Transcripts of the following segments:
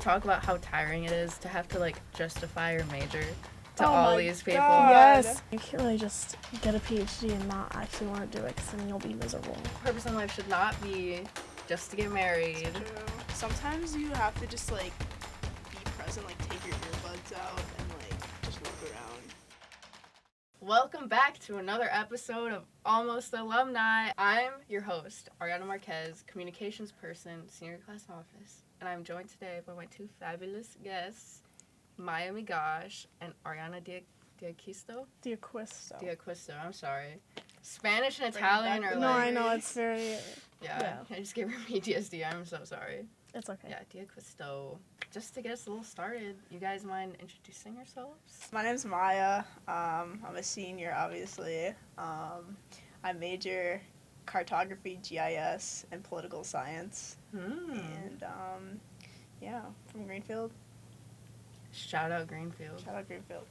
talk about how tiring it is to have to, like, justify your major to all these people? Yes. You can't really just get a PhD and not actually want to do it, because then you'll be miserable. Purpose in life should not be just to get married. True. Sometimes you have to just, like, be present, like, take your earbuds out and, like, just look around. Welcome back to another episode of Almost Alumni. I'm your host, Ariadna Márquez, communications person, senior class office, and I'm joined today by my two fabulous guests, Migacz and Arianna D'Acquisto. I'm sorry. Spanish and Italian are like... No, I know, it's very... Yeah, I just gave her PTSD. I'm so sorry. It's okay. Yeah, D'Acquisto. Just to get us a little started, you guys mind introducing yourselves? My name's Maya. I'm a senior, obviously. I major cartography, GIS, and political science. And, yeah, from Greenfield. Shout out Greenfield.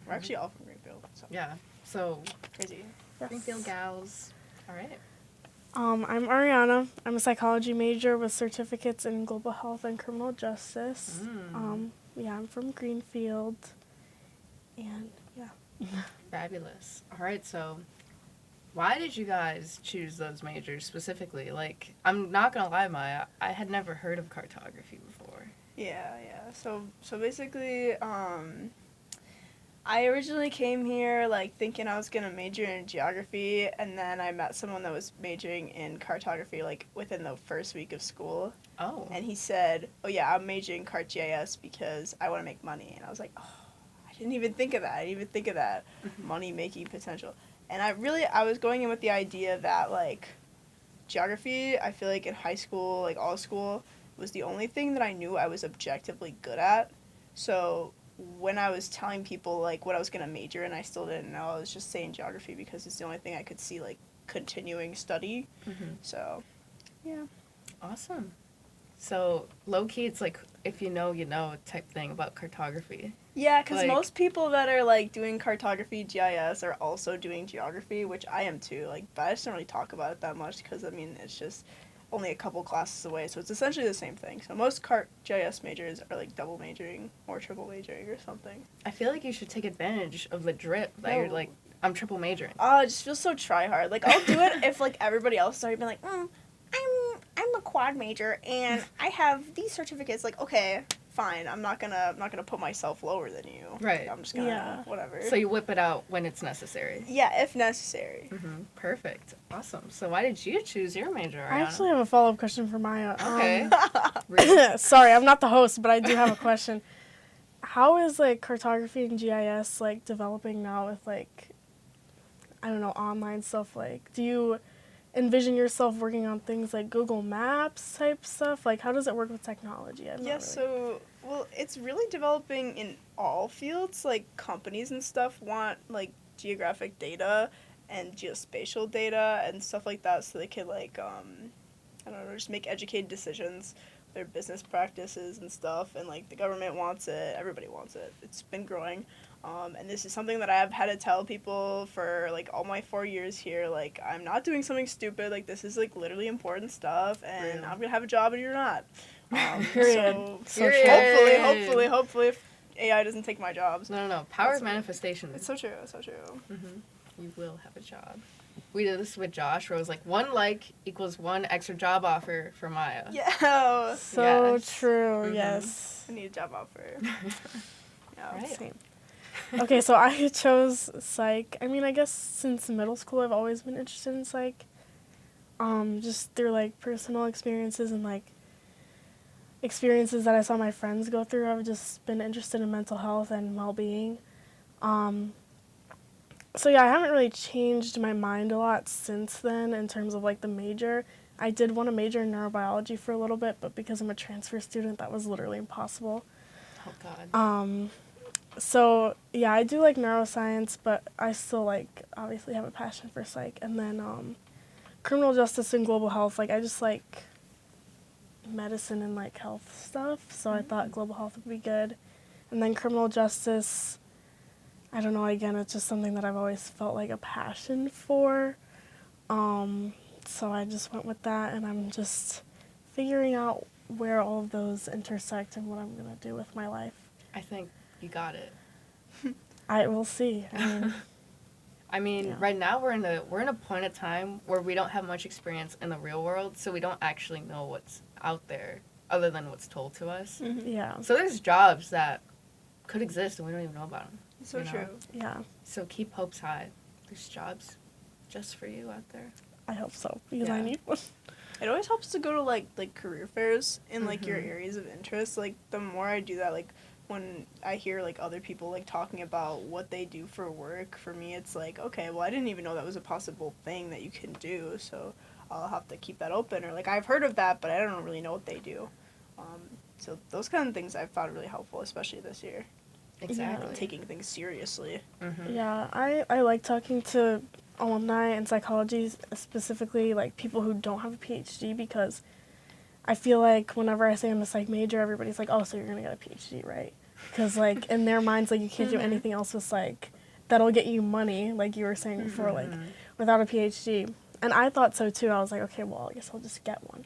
We're actually all from Greenfield. So. Yeah, so... Crazy. Yes. Greenfield gals. All right. I'm Arianna. I'm a psychology major with certificates in global health and criminal justice. Yeah, I'm from Greenfield. And, yeah. Fabulous. All right, so why did you guys choose those majors specifically? Like, I'm not going to lie, Maya, I had never heard of cartography before. Yeah. So basically, I originally came here, like, thinking I was going to major in geography, and then I met someone that was majoring in cartography, like, within the first week of school. Oh. And he said, oh, yeah, I'm majoring in cart GIS because I want to make money. And I was like, oh, I didn't even think of that. Money-making potential. And I was going in with the idea that, like, geography, I feel like in high school, like, all school, was the only thing that I knew I was objectively good at. So when I was telling people, like, what I was going to major in, I still didn't know. I was just saying geography because it's the only thing I could see, like, continuing study. So, yeah. Awesome. So, low-key, it's like, if you know, you know type thing about cartography. Yeah, because like, most people that are, like, doing cartography, GIS, are also doing geography, which I am too. Like, but I just don't really talk about it that much because, I mean, it's just only a couple classes away, so it's essentially the same thing. So most cart GIS majors are, like, double majoring or triple majoring or something. I feel like you should take advantage of the drip that you're, like, I'm triple majoring. Oh, it just feels so try-hard. Like, I'll do it if, like, everybody else started being like, I'm a quad major, and I have these certificates. Like, okay, fine, I'm not gonna put myself lower than you. Right. Like, I'm just gonna, whatever. So you whip it out when it's necessary. Yeah, if necessary. Perfect. Awesome. So why did you choose your major, Arianna? I actually have a follow-up question for Maya. Okay. Sorry, I'm not the host, but I do have a question. How is, like, cartography and GIS, like, developing now with, like, I don't know, online stuff? Like, do you envision yourself working on things like Google Maps type stuff? Like, how does it work with technology? Well, it's really developing in all fields. Like, companies and stuff want, like, geographic data and geospatial data and stuff like that so they can, like, I don't know, just make educated decisions, their business practices and stuff. And, like, the government wants it. Everybody wants it. It's been growing. And this is something that I've had to tell people for, like, all my 4 years here. Like, I'm not doing something stupid. Like, this is, like, literally important stuff, and I'm going to have a job and you're not. So hopefully, if AI doesn't take my jobs. No. Power of manifestation. It's so true. You will have a job. We did this with Josh, where it was like 1 like equals 1 extra job offer for Maya. Yeah. So true, yes. I need a job offer. Yeah, right. Same. Okay, so I chose psych. I mean, I guess since middle school I've always been interested in psych. Just through, like, personal experiences and, like, experiences that I saw my friends go through. I've just been interested in mental health and well-being. So yeah, I haven't really changed my mind a lot since then in terms of, like, the major. I did want to major in neurobiology for a little bit, but because I'm a transfer student, that was literally impossible. Oh, God. So, yeah, I do like neuroscience, but I still, like, obviously have a passion for psych. And then criminal justice and global health, like, I just like medicine and, like, health stuff, so I thought global health would be good. And then criminal justice, I don't know, again, it's just something that I've always felt like a passion for. So I just went with that, and I'm just figuring out where all of those intersect and what I'm going to do with my life. I think you got it. I will see. I mean, Yeah. right now we're in a point of time where we don't have much experience in the real world, so we don't actually know what's out there other than what's told to us. Yeah. So there's jobs that could exist and we don't even know about them. So true. Yeah. So keep hopes high. There's jobs just for you out there. I hope so, because I Yeah. need one. It always helps to go to like career fairs in like your areas of interest. Like the more I do that, like when I hear like other people like talking about what they do for work, for me it's like, okay, well I didn't even know that was a possible thing that you can do, so I'll have to keep that open. Or like I've heard of that, but I don't really know what they do. So those kind of things I've found really helpful, especially this year. Exactly. Yeah. Taking things seriously. Yeah, I like talking to alumni in psychology, specifically like people who don't have a PhD, because I feel like whenever I say I'm a psych major, everybody's like, oh, so you're going to get a PhD, right? Because like in their minds, like you can't do anything else with psych that'll get you money, like you were saying before, like without a PhD. And I thought so too. I was like, okay, well, I guess I'll just get one.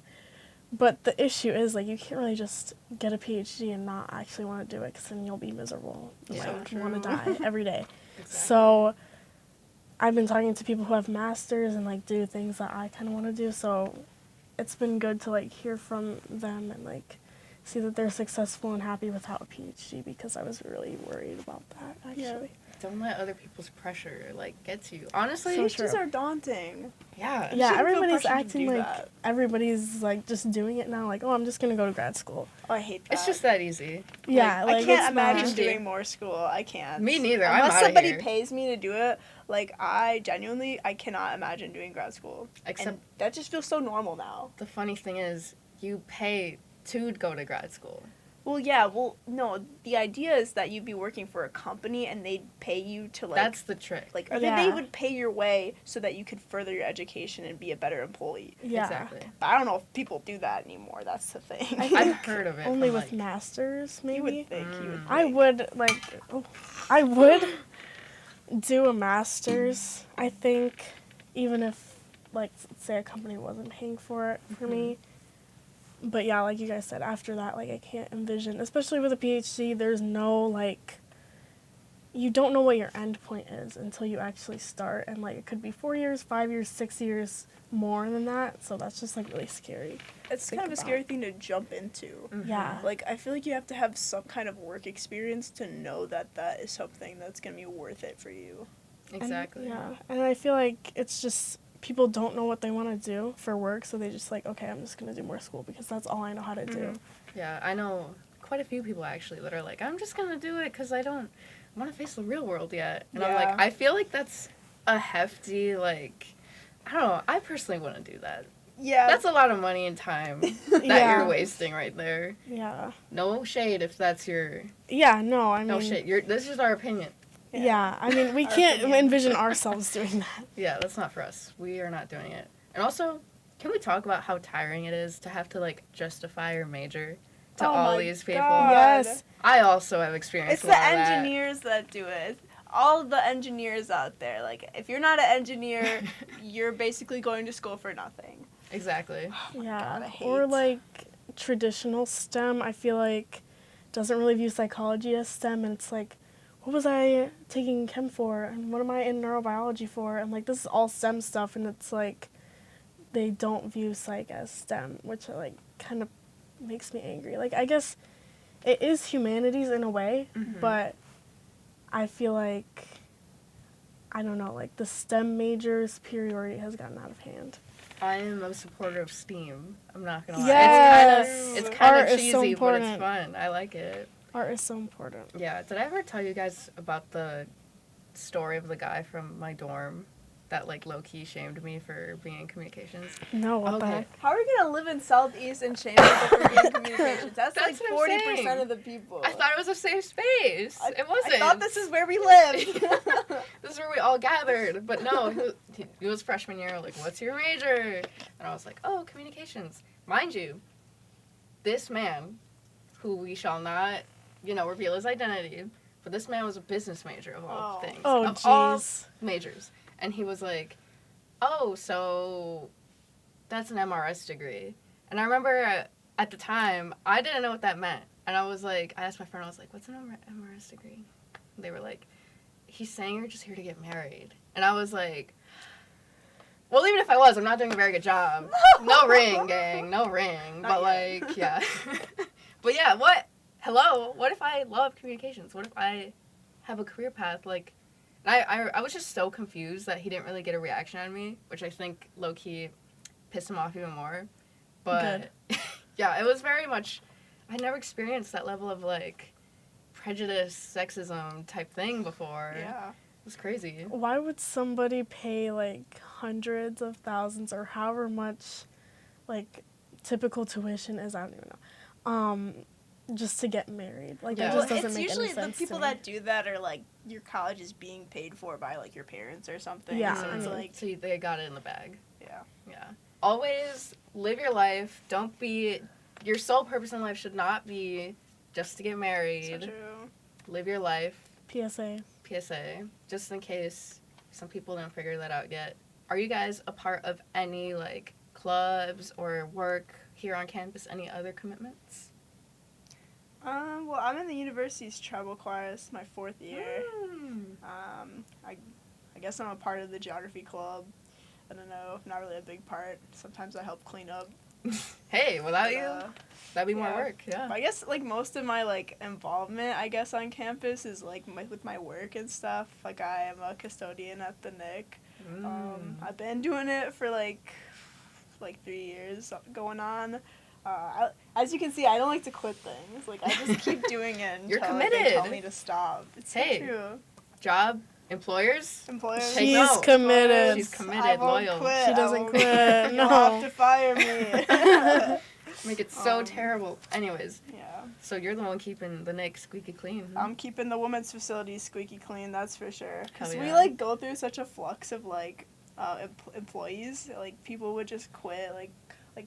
But the issue is, like, you can't really just get a PhD and not actually want to do it, because then you'll be miserable. Yeah. Like, So want to true. die every day. Exactly. So I've been talking to people who have masters and, like, do things that I kind of want to do. So it's been good to, like, hear from them and, like, see that they're successful and happy without a PhD, because I was really worried about that, actually. Don't let other people's pressure, like, get to you. Honestly, So PhDs true. are daunting. yeah. Yeah, shouldn't feel everybody's pressured to acting do like that. everybody's, like, just doing it now. Like, oh, I'm just going to go to grad school. Oh, I hate that. It's just that easy. Yeah, like, I can't it's imagine not- doing more school. I can't. Me neither. I'm Unless outta somebody here. pays me to do it, like I cannot imagine doing grad school. Except And that just feels so normal now. the funny thing is, you pay to go to grad school. Well, yeah. Well, no. The idea is that you'd be working for a company and they'd pay you to like. That's the trick. like, or Yeah. they would pay your way so that you could further your education and be a better employee. Yeah. Exactly. But I don't know if people do that anymore. That's the thing. I've heard of it. Only from, with like, masters, maybe. You would think. You would. I think. would I would do a master's. I think, even if, like, say a company wasn't paying for it for me. But yeah, like you guys said, after that, like, I can't envision, especially with a PhD. There's no, like, you don't know what your end point is until you actually start, and like it could be 4 years, 5 years, 6 years, more than that. So that's just like really scary. It's think kind of a about. scary thing to jump into. Yeah. Like, I feel like you have to have some kind of work experience to know that that is something that's going to be worth it for you. Exactly. And, yeah, and I feel like it's just people don't know what they want to do for work, so they just like, okay, I'm just gonna do more school because that's all I know how to do. Yeah, I know quite a few people actually that are like, I'm just gonna do it because I don't want to face the real world yet. And I'm Yeah. like, I feel like that's a hefty, like, I don't know, I personally wouldn't do that. Yeah. That's a lot of money and time that Yeah. you're wasting right there. Yeah. No shade if that's your, Yeah. No, I mean. no shade. This is our opinion. Yeah. I mean, we Our can't opinion. envision ourselves doing that. Yeah, that's not for us. We are not doing it. And also, can we talk about how tiring it is to have to, like, justify your major to Oh all my these people? God. Yes. I also have experienced It's a the lot of that. engineers that do it. All the engineers out there. Like, if you're not an engineer, you're basically going to school for nothing. Exactly. Yeah. God, I Or hate- like traditional STEM, I feel like doesn't really view psychology as STEM, and it's like, what was I taking chem for, and what am I in neurobiology for, and like this is all STEM stuff, and it's like they don't view psych as STEM, which like kind of makes me angry. Like, I guess it is humanities in a way, but I feel like, I don't know, like the STEM major superiority has gotten out of hand. I am a supporter of STEAM. I'm not gonna lie. Yes. It's kind Art of is so cheesy, but it's important. fun. I like it. Art is so important. Yeah. Did I ever tell you guys about the story of the guy from my dorm that, like, low-key shamed me for being in communications? No, what the Okay. heck? How are we going to live in Southeast and shame people for being communications? That's That's like what I'm 40% saying. of the people. I thought it was a safe space. It wasn't. I thought this is where we lived. This is where we all gathered. But no, it was freshman year. Like, what's your major? And I was like, oh, communications. Mind you, this man, who we shall not, reveal his identity, but this man was a business major of all Oh. things. Oh, of all jeez. majors. And he was like, oh, so that's an MRS degree. And I remember at the time, I didn't know what that meant. And I was like, I asked my friend, I was like, what's an MRS degree? And they were like, he's saying you're just here to get married. And I was like, well, even if I was, I'm not doing a very good job. No ring, gang, no ring. But, like, yeah. But, yeah, what if I love communications? What if I have a career path? Like, I was just so confused that he didn't really get a reaction out of me, which I think low-key pissed him off even more. But, yeah, it was very much, I never experienced that level of, like, prejudice, sexism type thing before. Yeah. It was crazy. Why would somebody pay, like, hundreds of thousands or however much, like, typical tuition is, I don't even know, just to get married? Like, that just doesn't make any sense. It's usually the people that do that are, like, your college is being paid for by, like, your parents or something. Yeah. So it's like... So they got it in the bag. Yeah. Yeah. Always live your life. Don't be... Your sole purpose in life should not be just to get married. So true. Live your life. PSA. Just in case some people don't figure that out yet. Are you guys a part of any, like, clubs or work here on campus? Any other commitments? Well, I'm in the university's treble choir. This is my 4th year. I guess I'm a part of the geography club. I don't know, not really a big part. Sometimes I help clean up. Hey, without you, that'd be more yeah. work, yeah. But I guess, like, most of my, like, involvement, I guess, on campus is, like, with my work and stuff. Like, I am a custodian at the NIC. I've been doing it for, like 3 years going on. As you can see, I don't like to quit things. Like, I just keep doing it until You're committed. they tell me to stop. It's so true. Job, employers. She's note. committed. She's committed, I won't loyal. Quit. She doesn't quit. You'll have to fire me. Make it so terrible. Anyways. Yeah. So you're the one keeping the NIC squeaky clean. I'm keeping the women's facility squeaky clean, that's for sure. Because Hell we, yeah. like, go through such a flux of, like, employees. Like, people would just quit, like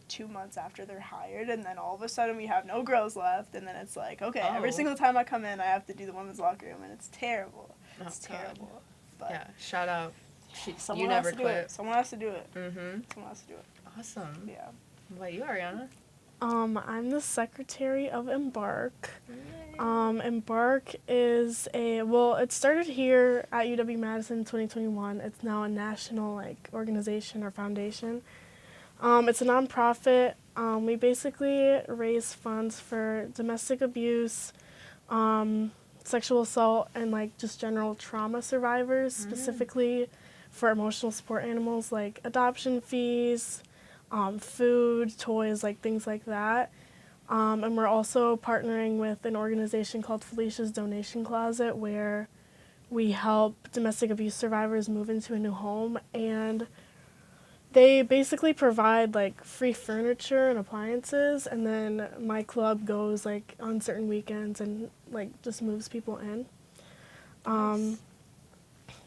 2 months after they're hired, and then all of a sudden we have no girls left, and then it's like, okay, every single time I come in, I have to do the women's locker room, and it's terrible. It's terrible. But yeah, shout out. someone You never has to quit. do it. Someone has to do it. Mm-hmm. Someone has to do it. Awesome. Yeah. What about you, Arianna? I'm the secretary of Embark. Embark is it started here at UW-Madison in 2021. It's now a national, like, organization or foundation. It's a nonprofit. We basically raise funds for domestic abuse, sexual assault, and, like, just general trauma survivors, specifically for emotional support animals, like adoption fees, food, toys, like, things like that. And we're also partnering with an organization called Felicia's Donation Closet, where we help domestic abuse survivors move into a new home, and they basically provide, like, free furniture and appliances, and then my club goes, like, on certain weekends and, like, just moves people in. Nice.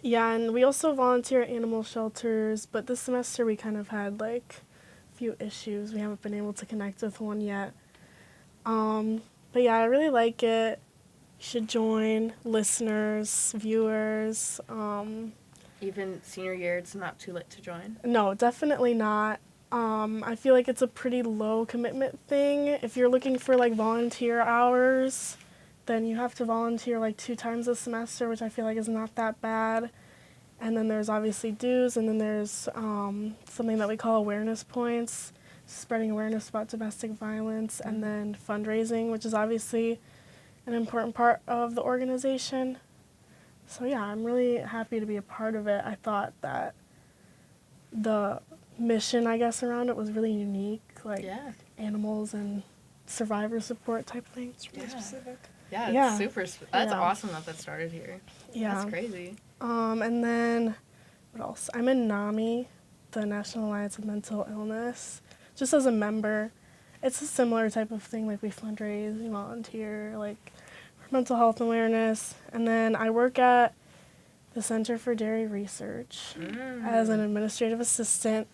Yeah, and we also volunteer at animal shelters, but this semester we kind of had, like, a few issues. We haven't been able to connect with one yet. But yeah, I really like it. You should join, listeners, viewers. Even senior year, it's not too late to join? No, definitely not. I feel like it's a pretty low commitment thing. If you're looking for, like, volunteer hours, then you have to volunteer, like, 2 times a semester, which I feel like is not that bad. And then there's obviously dues, and then there's something that we call awareness points, spreading awareness about domestic violence, and then fundraising, which is obviously an important part of the organization. So yeah, I'm really happy to be a part of it. I thought that the mission, I guess, around it was really unique, like animals and survivor support type thing. It's really specific. Yeah, it's super. That's awesome that started here. Yeah. That's crazy. And then, what else? I'm in NAMI, the National Alliance of Mental Illness, just as a member. It's a similar type of thing, like we fundraise, we volunteer, like for mental health awareness. And then I work at the Center for Dairy Research as an administrative assistant.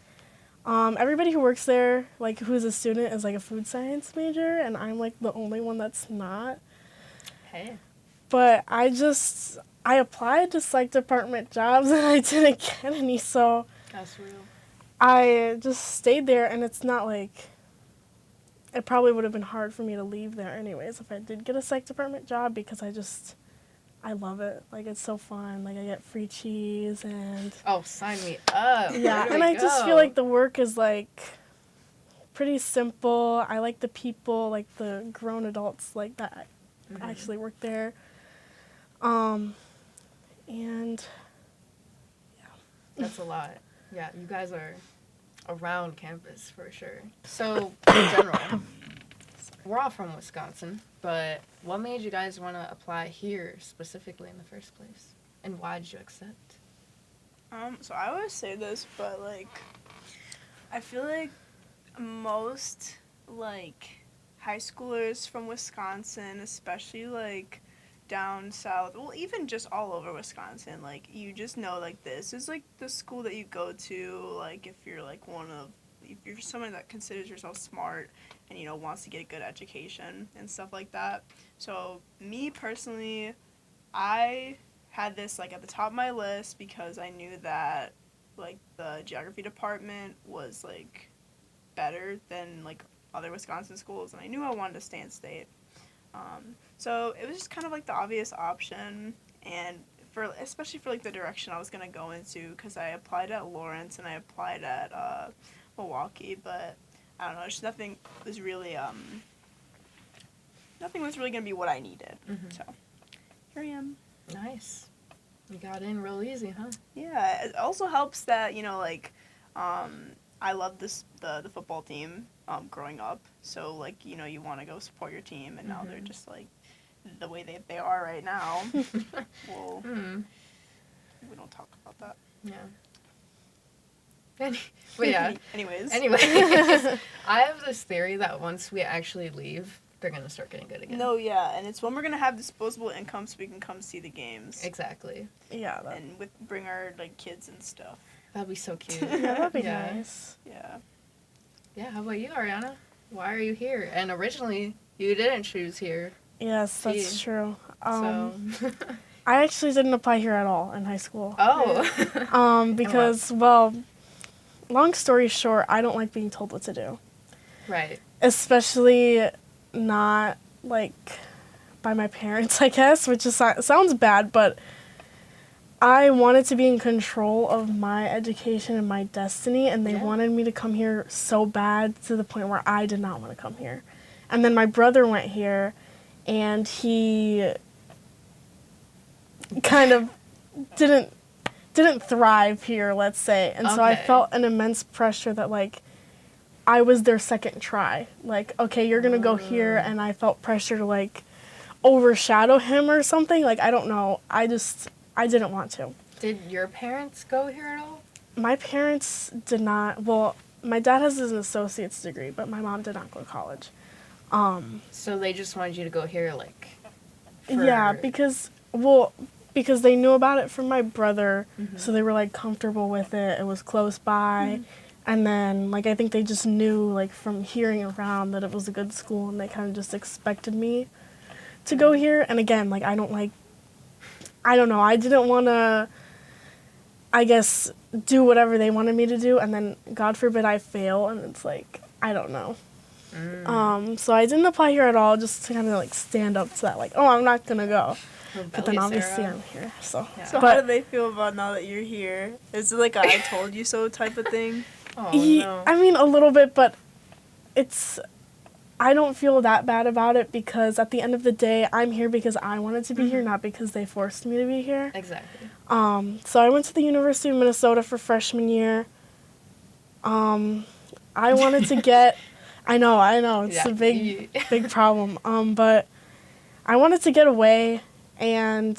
Everybody who works there, like who's a student, is like a food science major, and I'm like the only one that's not. Hey. But I applied to psych department jobs and I didn't get any, so That's real. I just stayed there, and it's not like, it probably would have been hard for me to leave there anyways if I did get a psych department job, because I love it. Like, it's so fun. Like, I get free cheese and... Oh, sign me up. Yeah, and I just feel like the work is, like, pretty simple. I like the people, like, the grown adults, like, that actually work there. And, yeah. That's a lot. Yeah, you guys are around campus for sure. So, in general, we're all from Wisconsin, but what made you guys want to apply here specifically in the first place? And why did you accept? So I always say this, but, like, I feel like most, like, high schoolers from Wisconsin, especially, like, down south, well, even just all over Wisconsin, like, you just know, like, this is, like, the school that you go to, like, if you're, like, if you're someone that considers yourself smart and, you know, wants to get a good education and stuff like that. So, me personally, I had this, like, at the top of my list because I knew that, like, the geography department was, like, better than, like, other Wisconsin schools, and I knew I wanted to stay in state. So it was just kind of like the obvious option, and especially for like the direction I was gonna go into, because I applied at Lawrence and I applied at Milwaukee, but I don't know, just nothing was really gonna be what I needed. So here I am. Nice. You got in real easy, huh? Yeah, it also helps that, you know, like, I love the football team growing up, so, like, you know, you want to go support your team, and now they're just, like, the way they are right now. Well, we don't talk about that. Yeah. But yeah. Anyways. I have this theory that once we actually leave, they're going to start getting good again. No, yeah, and it's when we're going to have disposable income so we can come see the games. Exactly. Yeah. And bring our, like, kids and stuff. That'd be so cute. Yeah, that'd be nice. Yeah. Yeah, how about you, Arianna? Why are you here? And originally, you didn't choose here. Yes, that's true. So... I actually didn't apply here at all in high school. Oh. Because, well, long story short, I don't like being told what to do. Right. Especially not, like, by my parents, I guess, which is sounds bad, but I wanted to be in control of my education and my destiny, and they wanted me to come here so bad to the point where I did not want to come here. And then my brother went here, and he kind of didn't thrive here, let's say. And so I felt an immense pressure that, like, I was their second try. Like, okay, you're going to go here, and I felt pressure to, like, overshadow him or something. Like, I don't know. I didn't want to. Did your parents go here at all? My parents did not. Well, my dad has an associate's degree, but my mom did not go to college. So they just wanted you to go here, like... Yeah, because they knew about it from my brother, so they were, like, comfortable with it. It was close by. And then, like, I think they just knew, like, from hearing around that it was a good school, and they kind of just expected me to go here. And again, like, I don't know, I didn't want to, I guess, do whatever they wanted me to do, and then, God forbid, I fail, and it's like, I don't know. So I didn't apply here at all, just to kind of, like, stand up to that, like, oh, I'm not going to go. But then obviously I'm here, so. Yeah. So how do they feel about now that you're here? Is it like a I told you so type of thing? Oh, no. I mean, a little bit, but I don't feel that bad about it, because at the end of the day, I'm here because I wanted to be here, not because they forced me to be here. Exactly. So I went to the University of Minnesota for freshman year. I wanted to get, I know, it's a big problem. But I wanted to get away, and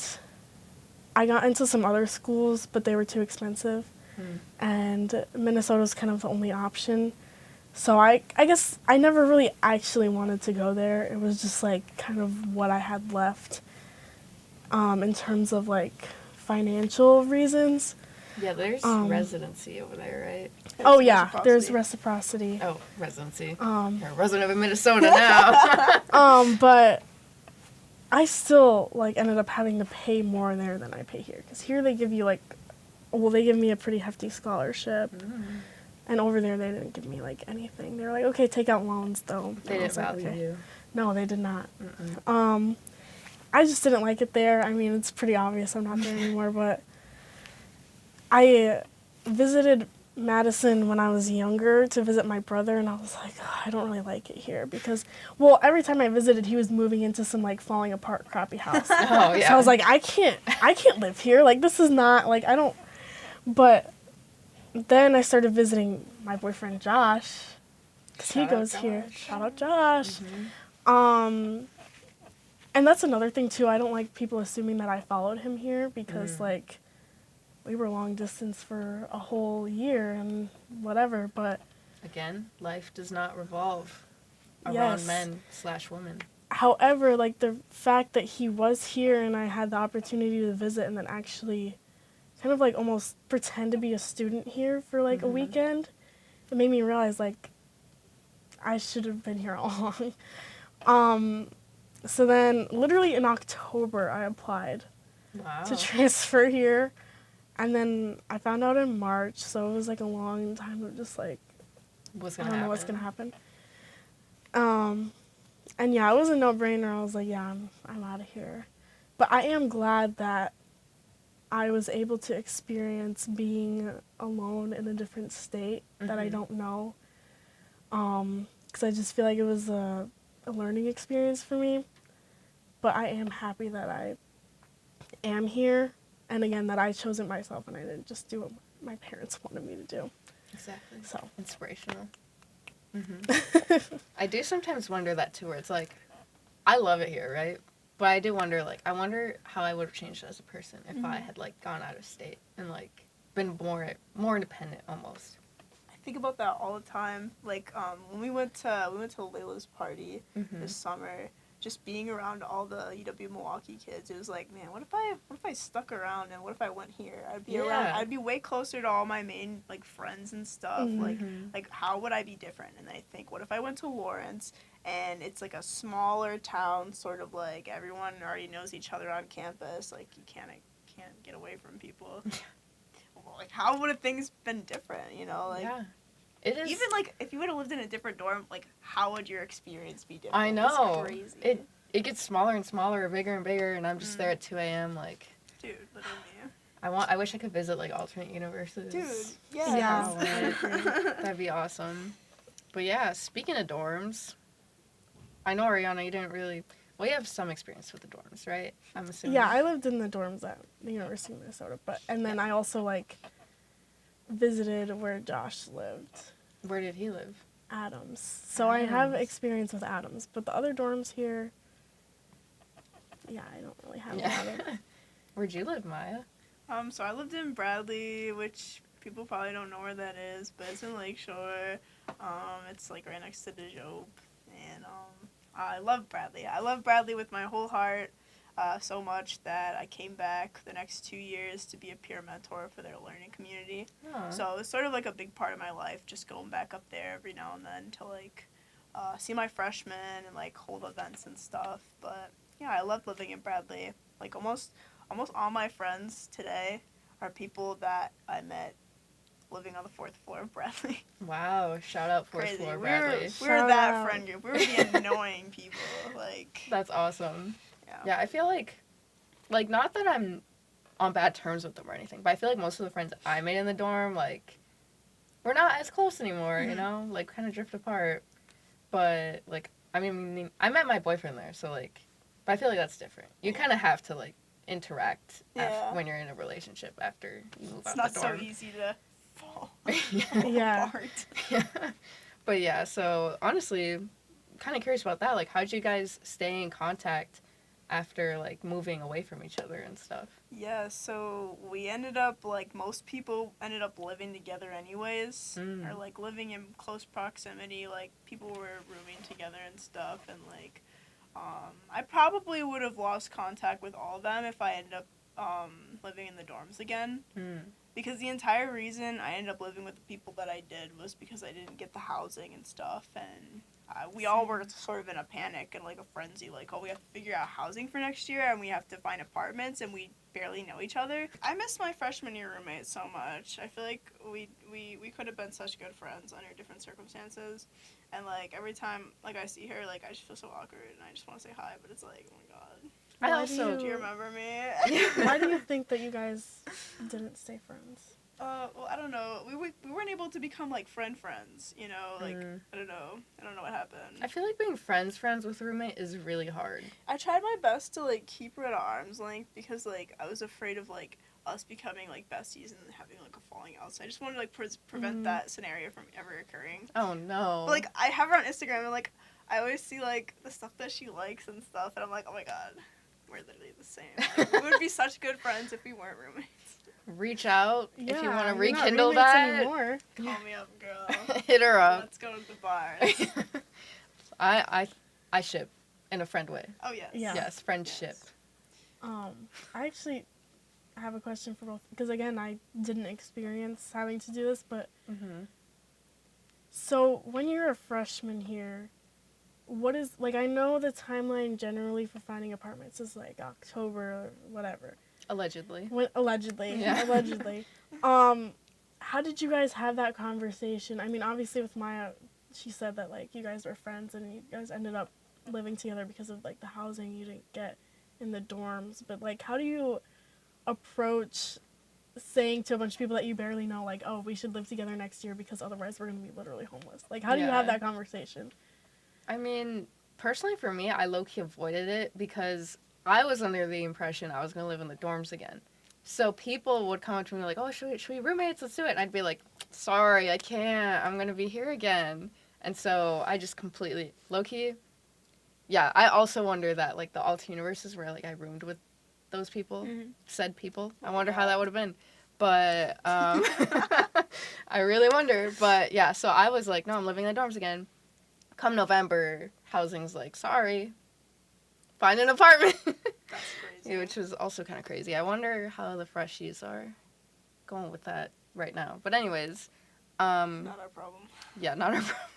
I got into some other schools, but they were too expensive. And Minnesota was kind of the only option. So I guess I never really actually wanted to go there. It was just, like, kind of what I had left in terms of, like, financial reasons. Yeah, there's residency over there, right? There's reciprocity. Oh, residency. You're a resident of Minnesota now. But I still, like, ended up having to pay more there than I pay here. Because here they give you, like, they give me a pretty hefty scholarship. And over there, they didn't give me, like, anything. They were like, okay, take out loans, though. They didn't value you. No, they did not. Mm-mm. I just didn't like it there. I mean, it's pretty obvious I'm not there anymore, but I visited Madison when I was younger to visit my brother, and I was like, oh, I don't really like it here because, well, every time I visited, he was moving into some, like, falling apart crappy house. Oh, yeah. So I was like, I can't live here. Like, this is not, like, I don't, but then I started visiting my boyfriend, Josh, because he goes here. Shout out, Josh. Mm-hmm. And that's another thing, too. I don't like people assuming that I followed him here because, like, we were long distance for a whole year and whatever, but... Again, life does not revolve around Yes. men/women. However, like, the fact that he was here and I had the opportunity to visit and then actually kind of, like, almost pretend to be a student here for, like, a weekend, it made me realize, like, I should have been here all along. So then, literally in October, I applied Wow. to transfer here. And then I found out in March, so it was, like, a long time of just, like, What's I gonna don't happen? know what's going to happen. And, yeah, it was a no-brainer. I was like, yeah, I'm out of here. But I am glad that I was able to experience being alone in a different state that I don't know. Because I just feel like it was a learning experience for me. But I am happy that I am here. And again, that I chose it myself and I didn't just do what my parents wanted me to do. Exactly. So. Inspirational. I do sometimes wonder that too, where it's like, I love it here, right? But I do wonder, like, I wonder how I would have changed as a person if I had, like, gone out of state and, like, been more independent almost. I think about that all the time. Like, when we went to Layla's party this summer, just being around all the UW Milwaukee kids, it was like, man, what if I stuck around and what if I went here? I'd be around. I'd be way closer to all my main, like, friends and stuff. Like how would I be different? And I think, what if I went to Lawrence and it's like a smaller town, sort of like everyone already knows each other on campus. Like, you can't get away from people. Like, how would have things been different? You know, like. Yeah. It is. Even, like, if you would have lived in a different dorm, like, how would your experience be different? I know. It's crazy. It gets smaller and smaller, bigger and bigger, and I'm just there at 2 a.m. Like, Dude, literally. I wish I could visit, like, alternate universes. Dude, Yeah. That'd be awesome. But yeah, speaking of dorms, I know, Arianna, you didn't really... Well, you have some experience with the dorms, right? I'm assuming. Yeah, I lived in the dorms at the University of Minnesota, and then I also, like, visited where Josh lived. Where did he live? Adams. So I have experience with Adams, but the other dorms here, yeah, I don't really have a lot of. Where'd you live, Maya? So I lived in Bradley, which people probably don't know where that is, but it's in Lakeshore. It's, like, right next to DeJope, and I love Bradley. I love Bradley with my whole heart. So much that I came back the next 2 years to be a peer mentor for their learning community. Aww. So it's sort of like a big part of my life, just going back up there every now and then to, like, see my freshmen and, like, hold events and stuff. But yeah, I love living in Bradley. Like, almost all my friends today are people that I met living on the 4th floor of Bradley. Wow, shout out 4th floor Bradley. We're that friend group. We were the annoying people. Like, that's awesome. Yeah, I feel like, not that I'm on bad terms with them or anything, but I feel like most of the friends I made in the dorm, like, we're not as close anymore, you know? Like, kind of drift apart. But, like, I mean, I met my boyfriend there, so, like, but I feel like that's different. You kind of have to, like, interact when you're in a relationship after you move out the dorm. It's not so easy to fall apart. Yeah. But, yeah, so, honestly, kind of curious about that. Like, how'd you guys stay in contact after, like, moving away from each other and stuff? Yeah, so we ended up, like, most people ended up living together anyways, or, like, living in close proximity. Like, people were rooming together and stuff, and, like, I probably would have lost contact with all of them if I ended up living in the dorms again. Because the entire reason I ended up living with the people that I did was because I didn't get the housing and stuff, and we all were sort of in a panic and like a frenzy, like, oh, we have to figure out housing for next year and we have to find apartments and we barely know each other. I miss my freshman year roommate so much. I feel like we could have been such good friends under different circumstances, and like every time like I see her, like I just feel so awkward and I just want to say hi, but it's like, oh my god. I Do you remember me? Why do you think that you guys didn't stay friends? Well, I don't know. We weren't able to become like friends, you know. Like I don't know what happened. I feel like being friends with a roommate is really hard. I tried my best to like keep her at arm's length because like I was afraid of like us becoming like besties and having like a falling out. So I just wanted to like prevent that scenario from ever occurring. Oh no. But, like I have her on Instagram and like I always see like the stuff that she likes and stuff, and I'm like, oh my god, we're literally the same. Like, we would be such good friends if we weren't roommates. Reach out if you want to you're not rekindle roommates that. anymore. Call me up, girl. Hit her up. Let's go to the bars. I ship in a friend way. Oh yes. Yeah. Yes, friendship. I actually have a question for both, because again, I didn't experience having to do this, but so when you're a freshman here, what is, like, I know the timeline generally for finding apartments is like October or whatever. Allegedly. Allegedly. Yeah. Allegedly. How did you guys have that conversation? I mean, obviously with Maya, she said that, like, you guys were friends and you guys ended up living together because of, like, the housing you didn't get in the dorms. But, like, how do you approach saying to a bunch of people that you barely know, like, oh, we should live together next year because otherwise we're going to be literally homeless? Like, how do you have that conversation? I mean, personally for me, I low-key avoided it because I was under the impression I was going to live in the dorms again. So people would come up to me like, oh, should we roommates? Let's do it. And I'd be like, sorry, I can't. I'm going to be here again. And so I just completely, low-key, yeah, I also wonder that, like, the alt universes where, like, I roomed with those people, said people. I wonder how that would have been. But I really wonder. But, yeah, so I was like, no, I'm living in the dorms again. Come November, housing's like, sorry, find an apartment. That's crazy. Which was also kind of crazy. I wonder how the freshies are going with that right now. But anyways. Not our problem. Yeah, not our problem.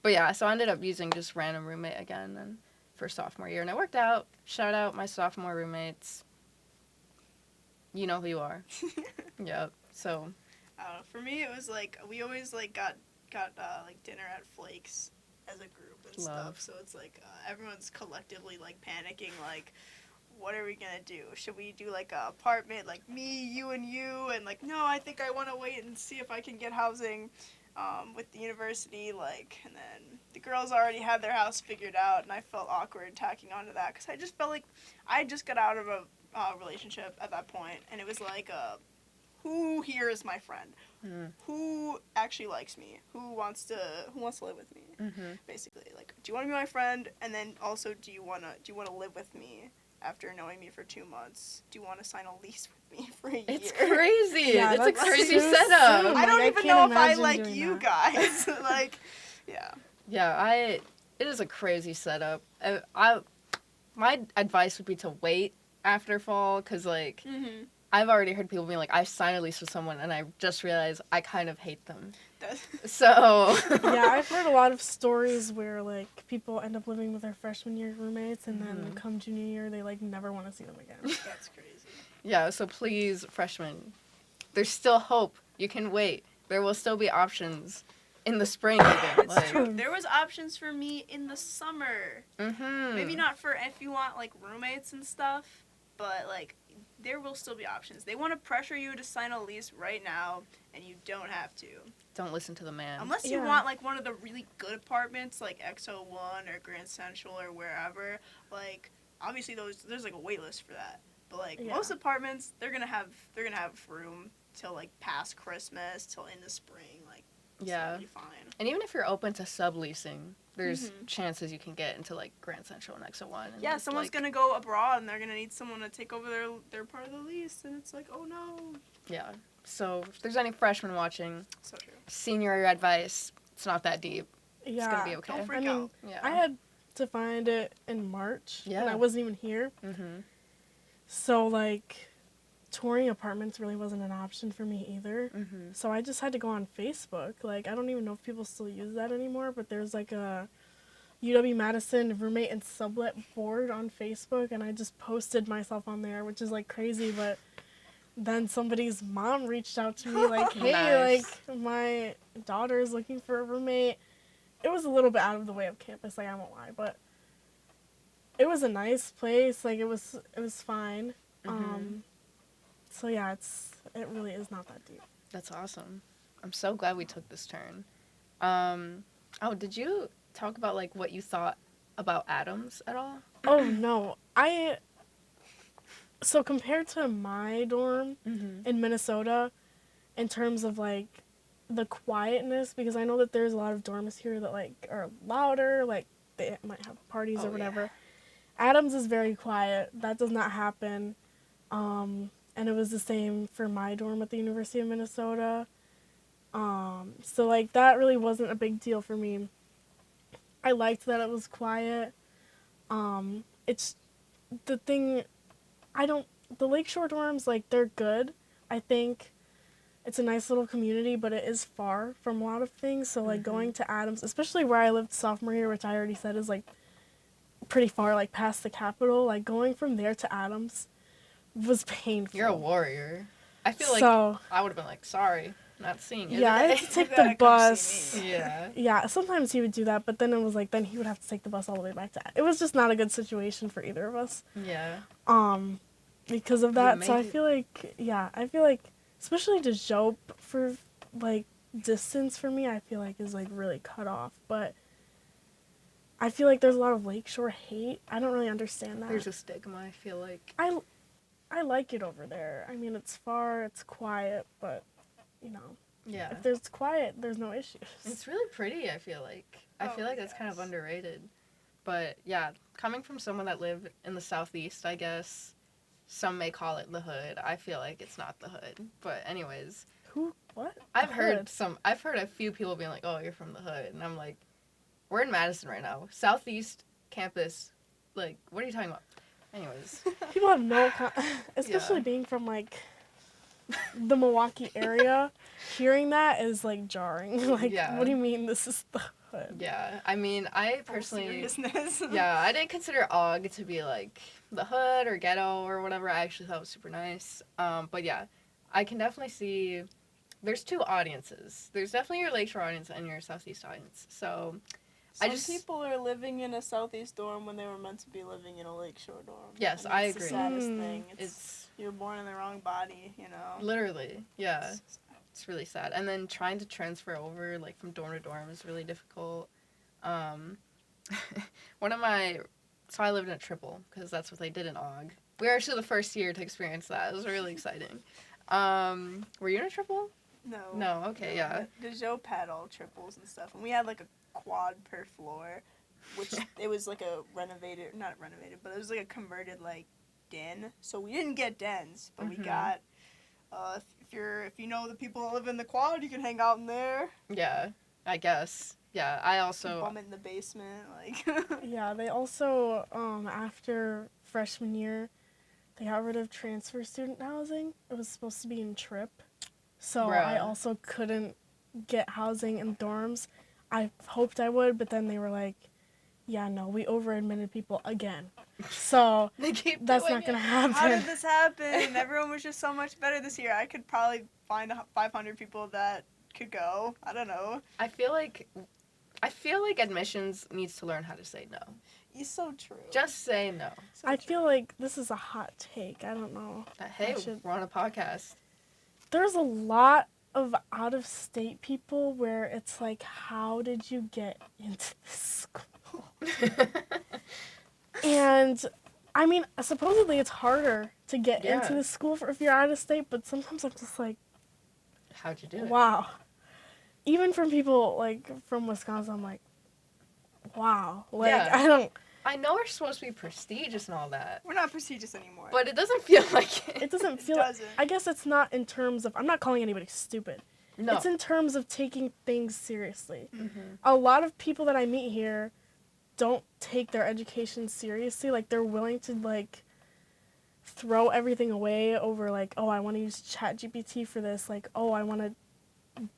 But yeah, so I ended up using just random roommate again and for sophomore year. And it worked out. Shout out my sophomore roommates. You know who you are. Yep. So. For me, it was like, we always like got like dinner at Flake's as a group and stuff, so it's like everyone's collectively like panicking, like, what are we gonna do? Should we do like a apartment, like me, you, and like, no, I think I want to wait and see if I can get housing with the university, like, and then the girls already had their house figured out, and I felt awkward tacking onto that because I just felt like I just got out of a relationship at that point, and it was like who here is my friend? Who actually likes me? Who wants to live with me? Basically, like, do you want to be my friend? And then also, do you want to live with me after knowing me for 2 months? Do you want to sign a lease with me for a year? It's crazy. Yeah, it's a that's crazy so setup. soon. I don't Like, even can't know if I imagine like doing you that. guys. Like, yeah. Yeah, it is a crazy setup. My advice would be to wait after fall, because, like, I've already heard people being like, I signed a lease with someone, and I just realized I kind of hate them. So. Yeah, I've heard a lot of stories where, like, people end up living with their freshman year roommates, and then come junior year, they, like, never want to see them again. That's crazy. Yeah, so please, freshmen, there's still hope. You can wait. There will still be options in the spring, even. It's true. There was options for me in the summer. Maybe not for if you want, like, roommates and stuff, but, like, there will still be options. They want to pressure you to sign a lease right now, and you don't have to. Don't listen to the man. Unless you want, like, one of the really good apartments, like XO1 or Grand Central or wherever. Like, obviously there's like a wait list for that. But, like, most apartments, they're gonna have room till, like, past Christmas, till in the spring. Like, it's totally fine. And even if you're open to subleasing, there's chances you can get into, like, Grand Central and XO1. And yeah, someone's like, gonna go abroad and they're gonna need someone to take over their part of the lease, and it's like, oh no. Yeah. So if there's any freshmen watching, So true. senior advice, it's not that deep. Yeah. It's gonna be okay. Don't freak out. Yeah. I had to find it in March, and I wasn't even here. So, like, touring apartments really wasn't an option for me either. So I just had to go on Facebook. Like, I don't even know if people still use that anymore, but there's, like, a UW-Madison roommate and sublet board on Facebook, and I just posted myself on there, which is, like, crazy, but then somebody's mom reached out to me, like, hey, Nice. like, my daughter's looking for a roommate. It was a little bit out of the way of campus, like, I won't lie, but it was a nice place, like, it was fine. So, yeah, it really is not that deep. That's awesome. I'm so glad we took this turn. Did you talk about, like, what you thought about atoms at all? Oh, no. So compared to my dorm in Minnesota, in terms of, like, the quietness, because I know that there's a lot of dorms here that, like, are louder, like, they might have parties or whatever. Yeah. Adams is very quiet. That does not happen. And it was the same for my dorm at the University of Minnesota. So, like, that really wasn't a big deal for me. I liked that it was quiet. It's the thing, the Lakeshore dorms, like, they're good. I think it's a nice little community, but it is far from a lot of things. So, like, going to Adams, especially where I lived sophomore year, which I already said is, like, pretty far, like, past the Capitol, like, going from there to Adams was painful. You're a warrior. I feel like I would have been like, sorry, not seeing you. Yeah, I had to take the bus. Yeah. Yeah, sometimes he would do that, but then it was like, then he would have to take the bus all the way back to. It was just not a good situation for either of us. Yeah. Because of that, so I feel like, especially to Jope for, like, distance for me, I feel like is, like, really cut off, but I feel like there's a lot of Lakeshore hate. I don't really understand that. There's a stigma, I feel like. I like it over there. I mean, it's far, it's quiet, but, you know. Yeah. If there's quiet, there's no issues. It's really pretty, I feel like. I feel like that's kind of underrated. But, yeah, coming from someone that lived in the Southeast, I guess, some may call it the hood. I feel like it's not the hood. But anyways. What? I've heard a few people being like, oh, you're from the hood. And I'm like, we're in Madison right now. Southeast campus. Like, what are you talking about? Anyways. People have no especially being from, like, the Milwaukee area, hearing that is, like, jarring. Like, what do you mean this is the hood? Yeah, I mean, I personally... seriousness. Yeah, I didn't consider AUG to be, like, the hood or ghetto or whatever. I actually thought it was super nice. But, yeah, I can definitely see... There's two audiences. There's definitely your Lakeshore audience and your Southeast audience. So... Some people are living in a Southeast dorm when they were meant to be living in a Lakeshore dorm. Yes, I agree. It's the saddest thing. You're born in the wrong body, you know. Literally, yeah. It's really sad. And then trying to transfer over, like, from dorm to dorm is really difficult. So I lived in a triple, because that's what they did in AUG. We were actually the first year to experience that. It was really exciting. Were you in a triple? No. No, okay, yeah. The Jope had all triples and stuff, and we had, like, a quad per floor, which it was like a not renovated, but it was like a converted, like, den. So we didn't get dens, but we got, if you know the people that live in the quad, you can hang out in there. Yeah, I guess. Yeah, I also... Bum in the basement, like... Yeah, they also, after freshman year, they got rid of transfer student housing. It was supposed to be in Trip. So I also couldn't get housing in dorms. I hoped I would, but then they were like, yeah, no, we over-admitted people again. So that's not going to happen. How did this happen? Everyone was just so much better this year. I could probably find 500 people that could go. I don't know. I feel like admissions needs to learn how to say no. It's so true. Just say no. I feel like this is a hot take. I don't know. Hey, we're on a podcast. There's a lot of out-of-state people where it's like, how did you get into this school? And, I mean, supposedly it's harder to get into this school if you're out-of-state, but sometimes I'm just like... How'd you do it? Wow. Even from people, like, from Wisconsin, I'm like, wow. Like, I know we're supposed to be prestigious and all that. We're not prestigious anymore. But it doesn't feel like it. It doesn't feel like... I guess it's not in terms of... I'm not calling anybody stupid. No. It's in terms of taking things seriously. Mm-hmm. A lot of people that I meet here don't take their education seriously. Like, they're willing to, like, throw everything away over, like, oh, I want to use ChatGPT for this. Like, oh, I want to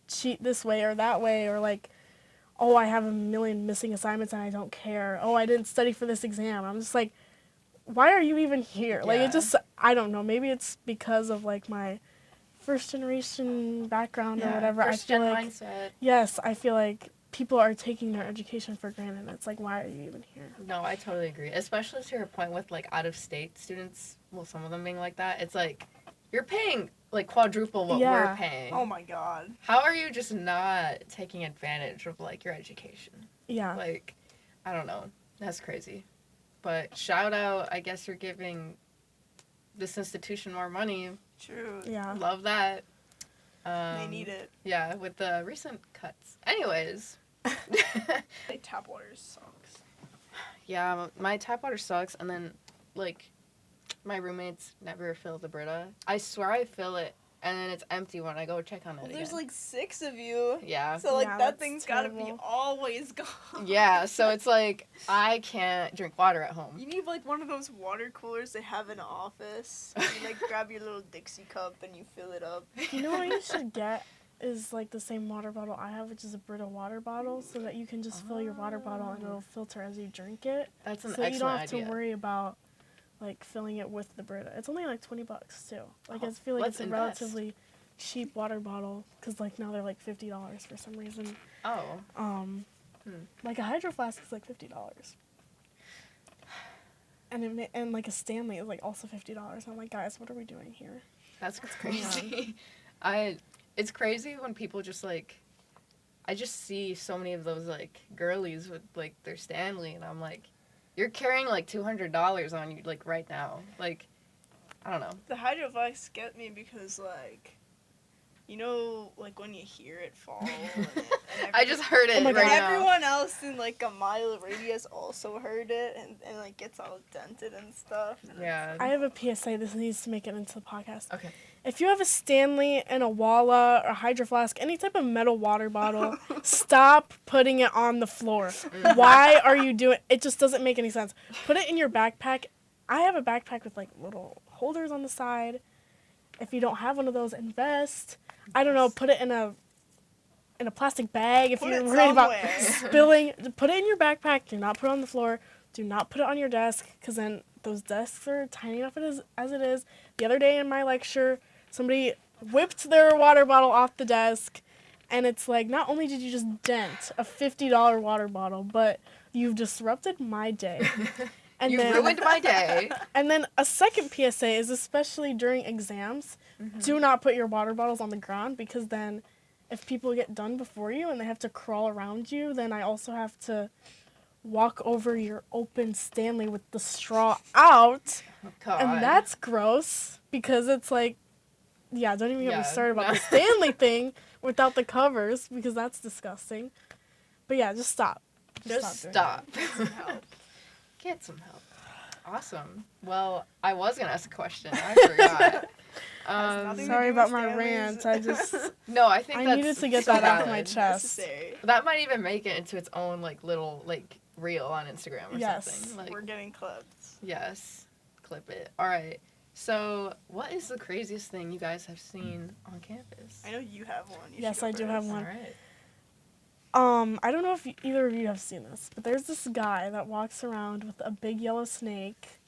cheat this way or that way. Or, like, oh, I have a million missing assignments and I don't care. Oh, I didn't study for this exam. I'm just like, why are you even here? Like, it just, I don't know. Maybe it's because of, like, my first generation background or whatever. First gen mindset. Yes, I feel like people are taking their education for granted. It's like, why are you even here? No, I totally agree. Especially to your point with, like, out-of-state students. Well, some of them being like that. It's like, you're paying, like, quadruple what we're paying. Oh, my God. How are you just not taking advantage of, like, your education? Yeah. Like, I don't know. That's crazy. But shout out, I guess you're giving this institution more money. True. Yeah. Love that. They need it. Yeah, with the recent cuts. Anyways. Like, tap water sucks. Yeah, my tap water sucks, and then, like, my roommates never fill the Brita. I swear I fill it, and then it's empty when I go check on it again. There's, like, 6 of you. Yeah. So, like, Yeah, that that's thing's terrible. gotta be always gone. Yeah, so it's like, I can't drink water at home. You need, like, one of those water coolers they have in an office. You, like, grab your little Dixie cup and you fill it up. You know what you should get is, like, the same water bottle I have, which is a Brita water bottle, so that you can just fill your water bottle and it'll filter as you drink it. That's an So excellent you don't have idea. to worry about, like, filling it with the Brita. It's only, like, $20, too. Like, I feel like let's it's a invest. relatively cheap water bottle, because, like, now they're, like, $50 for some reason. Oh. Like, a Hydro Flask is, like, $50. And like, a Stanley is, like, also $50. I'm like, guys, what are we doing here? That's going crazy. It's crazy when people just, like, I just see so many of those, like, girlies with, like, their Stanley, and I'm like, you're carrying, like, $200 on you, like, right now. Like, I don't know. The Hydro Flask get me because, like, you know, like, when you hear it fall. And I just heard it Oh my right God. now. Everyone else in, like, a mile radius also heard it and like, gets all dented and stuff. And Yeah. I have a PSA. This needs to make it into the podcast. Okay. If you have a Stanley and a Walla or a Hydro Flask, any type of metal water bottle, stop putting it on the floor. Why are you doing it? Just doesn't make any sense. Put it in your backpack. I have a backpack with, like, little holders on the side. If you don't have one of those, invest. I don't know, put it in a plastic bag if Put you're it worried about somewhere. spilling. Put it in your backpack. Do not put it on the floor. Do not put it on your desk, because then those desks are tiny enough as it is. The other day in my lecture, somebody whipped their water bottle off the desk, and it's like, not only did you just dent a $50 water bottle, but you've disrupted my day. And You then, ruined my day. And then a second PSA is, especially during exams, do not put your water bottles on the ground, because then if people get done before you and they have to crawl around you, then I also have to walk over your open Stanley with the straw out. God. And that's gross, because it's like, yeah, don't even get me Yeah, started about no. the Stanley thing without the covers, because that's disgusting. But yeah, just stop. Just doing stop. Some help. Get some help. Awesome. Well, I was going to ask a question. I forgot. nothing Sorry do about with my Stanleys. rant. I just No, I think I that's needed to get so that off my valid. chest. Necessary. That might even make it into its own, like, little, like, reel on Instagram or Yes. something. Like, We're getting clipped. yes. Clip it. All right. So, what is the craziest thing you guys have seen on campus? I know you have one. You Yes, should go I do have first. one. All right. I don't know if either of you have seen this, but there's this guy that walks around with a big yellow snake,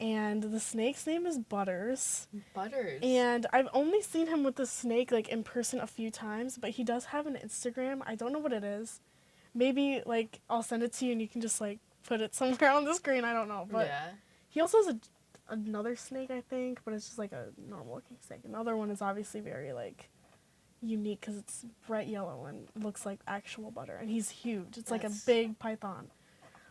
and the snake's name is Butters. Butters. And I've only seen him with the snake, like, in person a few times, but he does have an Instagram. I don't know what it is. Maybe, like, I'll send it to you and you can just, like, put it somewhere on the screen. I don't know. But yeah. he also has another snake, I think, but it's just, like, a normal-looking snake. Another one is obviously very, like, unique because it's bright yellow and looks like actual butter. And he's huge. It's like a That's- big python.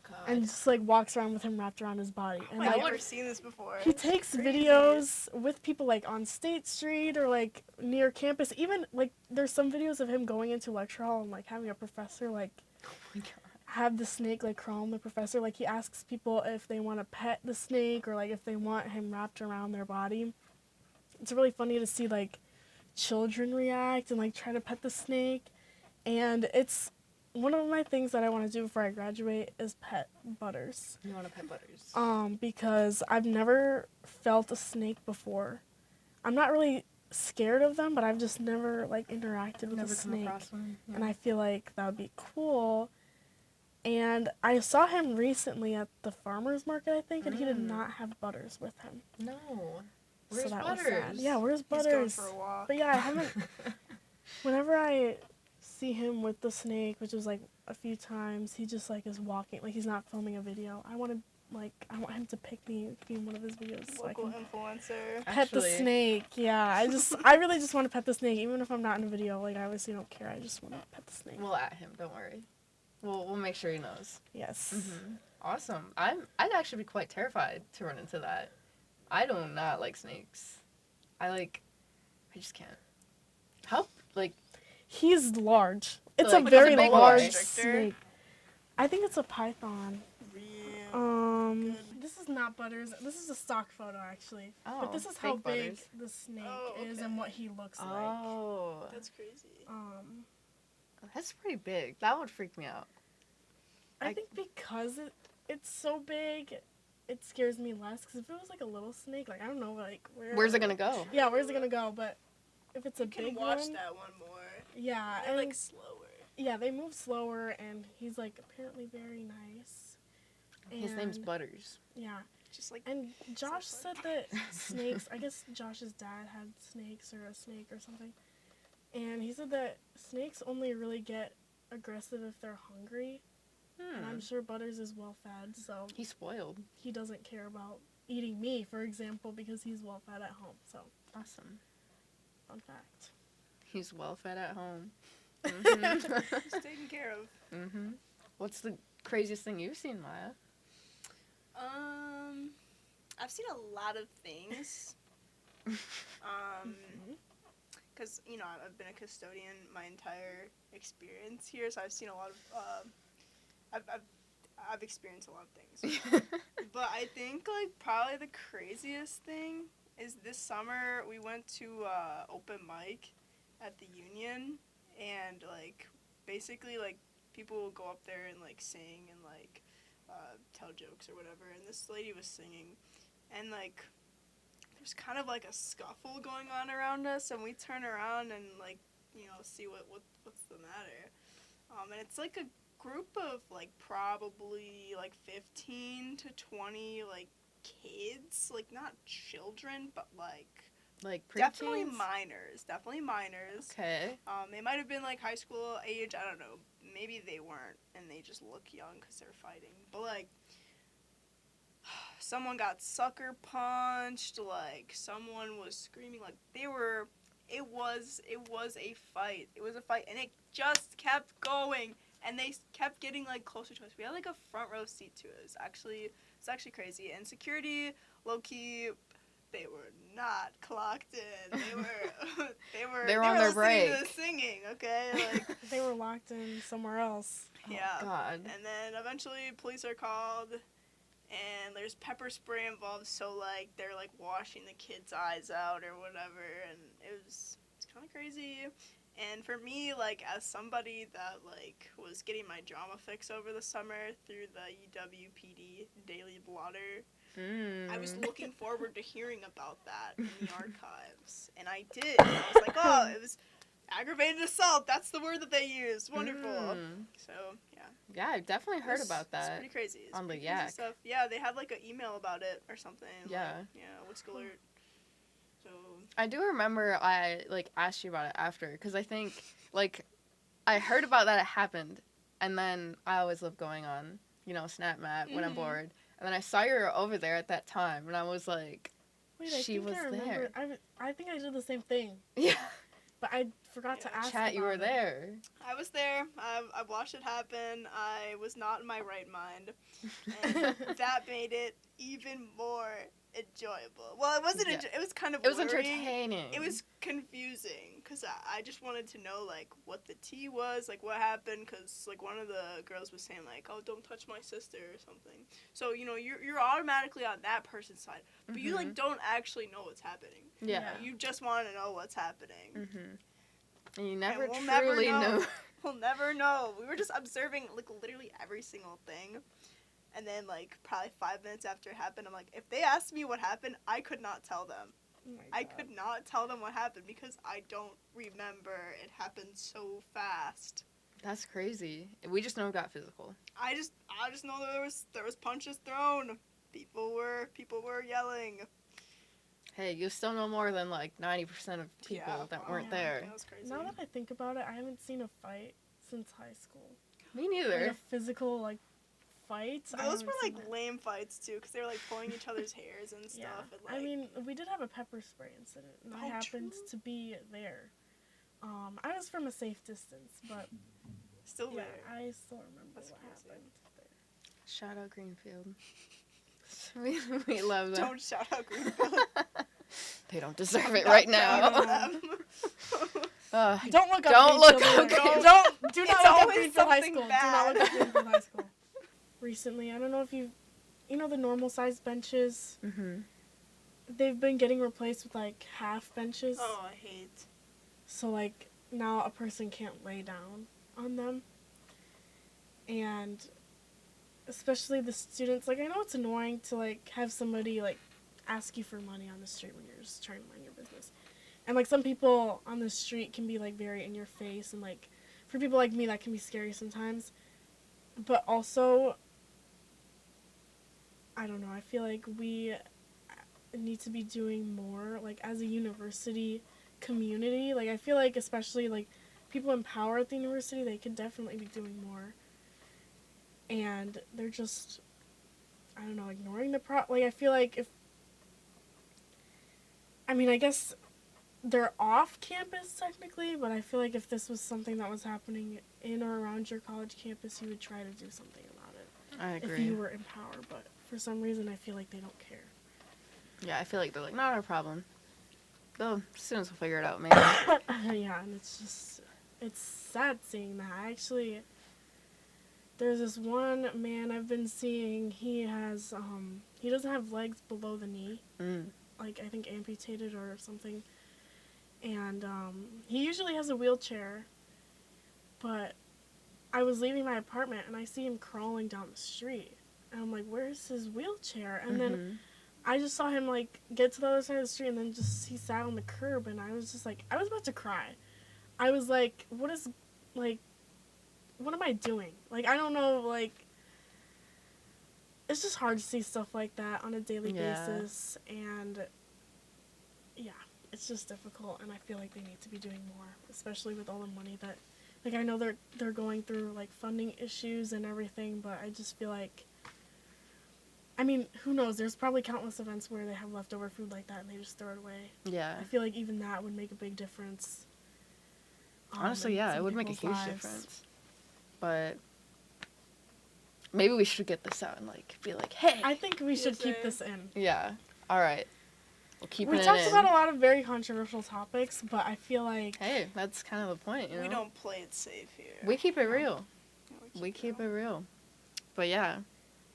God. And just, like, walks around with him wrapped around his body. And, I've like, never seen this before. he takes Crazy. videos with people, like, on State Street or, like, near campus. Even, like, there's some videos of him going into lecture hall and, like, having a professor, like, Oh my God. have the snake, like, crawl on the professor. Like, he asks people if they want to pet the snake or, like, if they want him wrapped around their body. It's really funny to see, like, children react and, like, try to pet the snake. And it's one of my things that I want to do before I graduate is pet Butters. You want to pet Butters? Because I've never felt a snake before. I'm not really scared of them, but I've just never like interacted with Never a come snake. across one. Yeah. And I feel like that would be cool. And I saw him recently at the farmer's market, I think, and he did not have Butters with him. No. So Where's that Butters? was sad. Yeah, where's Butters? He's going for a walk. But yeah, I haven't. Whenever I see him with the snake, which was like a few times, he just like is walking, like he's not filming a video. I want him to pick me, be in one of his videos, so I Local can influencer. pet the snake. Yeah, I really just want to pet the snake, even if I'm not in a video. Like I obviously don't care. I just want to pet the snake. We'll at him. Don't worry. We'll make sure he knows. Yes. Mm-hmm. Awesome. I'd actually be quite terrified to run into that. I do not like snakes. I just can't. How He's large. It's Like, a very big large one. snake. I think it's a python. Real. This is not Butters. This is a stock photo actually. Oh, But this is how fake big Butters. the snake is okay. and what he looks like. Oh, That's crazy. that's pretty big. That would freak me out. I think because it's so big, it scares me less. Because if it was like a little snake, like I don't know, like Where's it gonna go? Yeah, where's it gonna go? But if it's a You can big watch one, that one more. yeah, They're and like slower. yeah, they move slower, and he's like apparently very nice. His name's And, Butters. Yeah, Just like and Josh So said that snakes. I guess Josh's dad had snakes or a snake or something, and he said that snakes only really get aggressive if they're hungry. And I'm sure Butters is well fed, so He's spoiled. he doesn't care about eating me, for example, because he's well fed at home. So, Awesome. fun fact. He's well fed at home. Mm-hmm. just taken care of. Mm-hmm. What's the craziest thing you've seen, Maya? I've seen a lot of things. Because I've been a custodian my entire experience here, so I've seen a lot of. I've experienced a lot of things. But I think like probably the craziest thing is this summer we went to open mic at the Union, and like basically like people will go up there and like sing and like tell jokes or whatever, and this lady was singing, and like there's kind of like a scuffle going on around us, and we turn around and like see what's the matter, and it's like a group of like probably like 15 to 20 like kids, like not children, but like definitely minors. Okay. They might have been like high school age, I don't know, maybe they weren't and they just look young because they're fighting, but like someone got sucker punched, like someone was screaming, like it was a fight, and it just kept going. And they kept getting, like, closer to us. We had, like, a front row seat to it. It's actually crazy. And security, low-key, they were not clocked in. They were on their listening break. to the singing, okay? Like, They were locked in somewhere else. yeah. Oh, God. And then eventually police are called, and there's pepper spray involved. So, like, they're, like, washing the kids' eyes out or whatever. And it's kind of crazy. And for me, like, as somebody that, like, was getting my drama fix over the summer through the UWPD Daily Blotter, I was looking forward to hearing about that in the archives. And I did. And I was like, oh, it was aggravated assault. That's the word that they used. Wonderful. So, yeah. Yeah, I definitely heard about It's that. pretty crazy. It's on the pretty crazy Yak. stuff. Yeah, they had, like, an email about it or something. Yeah. Like, yeah, whisk alert. So... I do remember I, like, asked you about it after, because I think, like, I heard about that it happened, and then I always love going on, SnapMap when I'm bored, and then I saw you were over there at that time, and I was like, Wait, she was there. I think I did the same thing. Yeah. But I forgot to ask Chat, you were about it. there. I was there. I watched it happen. I was not in my right mind. And that made it even more enjoyable. Well, it wasn't. Yeah. It was kind of. It was worrying. entertaining. It was confusing because I just wanted to know like what the tea was, like what happened, because like one of the girls was saying like, "Oh, don't touch my sister" or something. So you're automatically on that person's side, but you like don't actually know what's happening. Yeah. You just want to know what's happening. And you never we'll truly never know. know. We'll never know. We were just observing like literally every single thing. And then, like, probably 5 minutes after it happened, I'm like, if they asked me what happened, I could not tell them. Oh my I God. could not tell them what happened because I don't remember. It happened so fast. That's crazy. We just know it got physical. I just know there was punches thrown. People were yelling. Hey, you still know more than like 90% of people that weren't wow. there. That was crazy. Now that I think about it, I haven't seen a fight since high school. Me neither. Like a physical like fight. Those were like lame fights too, because they were like pulling each other's hairs and stuff. Yeah. And, like, I mean, we did have a pepper spray incident, and I happened to be there. I was from a safe distance, but still yeah, there. I still remember That's what crazy. happened there. Shout out Greenfield. we love them. Don't shout out Greenfield. They don't deserve it Not right proud of now. them. Don't look up. Don't look Greenfield up either. Greenfield. Do It's not look up always Greenfield High something School. bad. Do not look up Greenfield High School. Recently, I don't know if you know the normal sized benches. Mm-hmm. They've been getting replaced with like half benches. Oh, I hate. So like now a person can't lay down on them. And especially the students, like I know it's annoying to like have somebody like ask you for money on the street when you're just trying to mind your business. And like some people on the street can be like very in your face, and like for people like me that can be scary sometimes. But also, I don't know, I feel like we need to be doing more like as a university community. Like I feel like especially like people in power at the university, they could definitely be doing more. And they're just, I don't know, ignoring the like I feel like if, I mean I guess they're off campus technically, but I feel like if this was something that was happening in or around your college campus, you would try to do something about it. I agree. If you were in power, but for some reason I feel like they don't care. Yeah, I feel like they're like, not our problem. The students will figure it out, maybe. Yeah, and it's sad seeing that. There's this one man I've been seeing, he doesn't have legs below the knee. Like I think amputated or something. And he usually has a wheelchair, but I was leaving my apartment and I see him crawling down the street. And I'm like, where's his wheelchair? And then I just saw him like get to the other side of the street, and then he sat on the curb, and I was just like, I was about to cry. I was like, what am I doing? Like, I don't know, like, it's just hard to see stuff like that on a daily basis, and yeah, it's just difficult, and I feel like they need to be doing more, especially with all the money that, like, I know they're going through, like, funding issues and everything, but I just feel like, I mean, who knows, there's probably countless events where they have leftover food like that and they just throw it away. Yeah. I feel like even that would make a big difference. Honestly, yeah, it would make a huge lives. difference. But maybe we should get this out and like be like, hey. I think we should PSA. keep this in. Yeah. All right. We'll keep it We in. talked about a lot of very controversial topics, but I feel like Hey, that's kind of the point, you know? We don't play it safe here. We keep it real. Yeah, We keep it real. But yeah.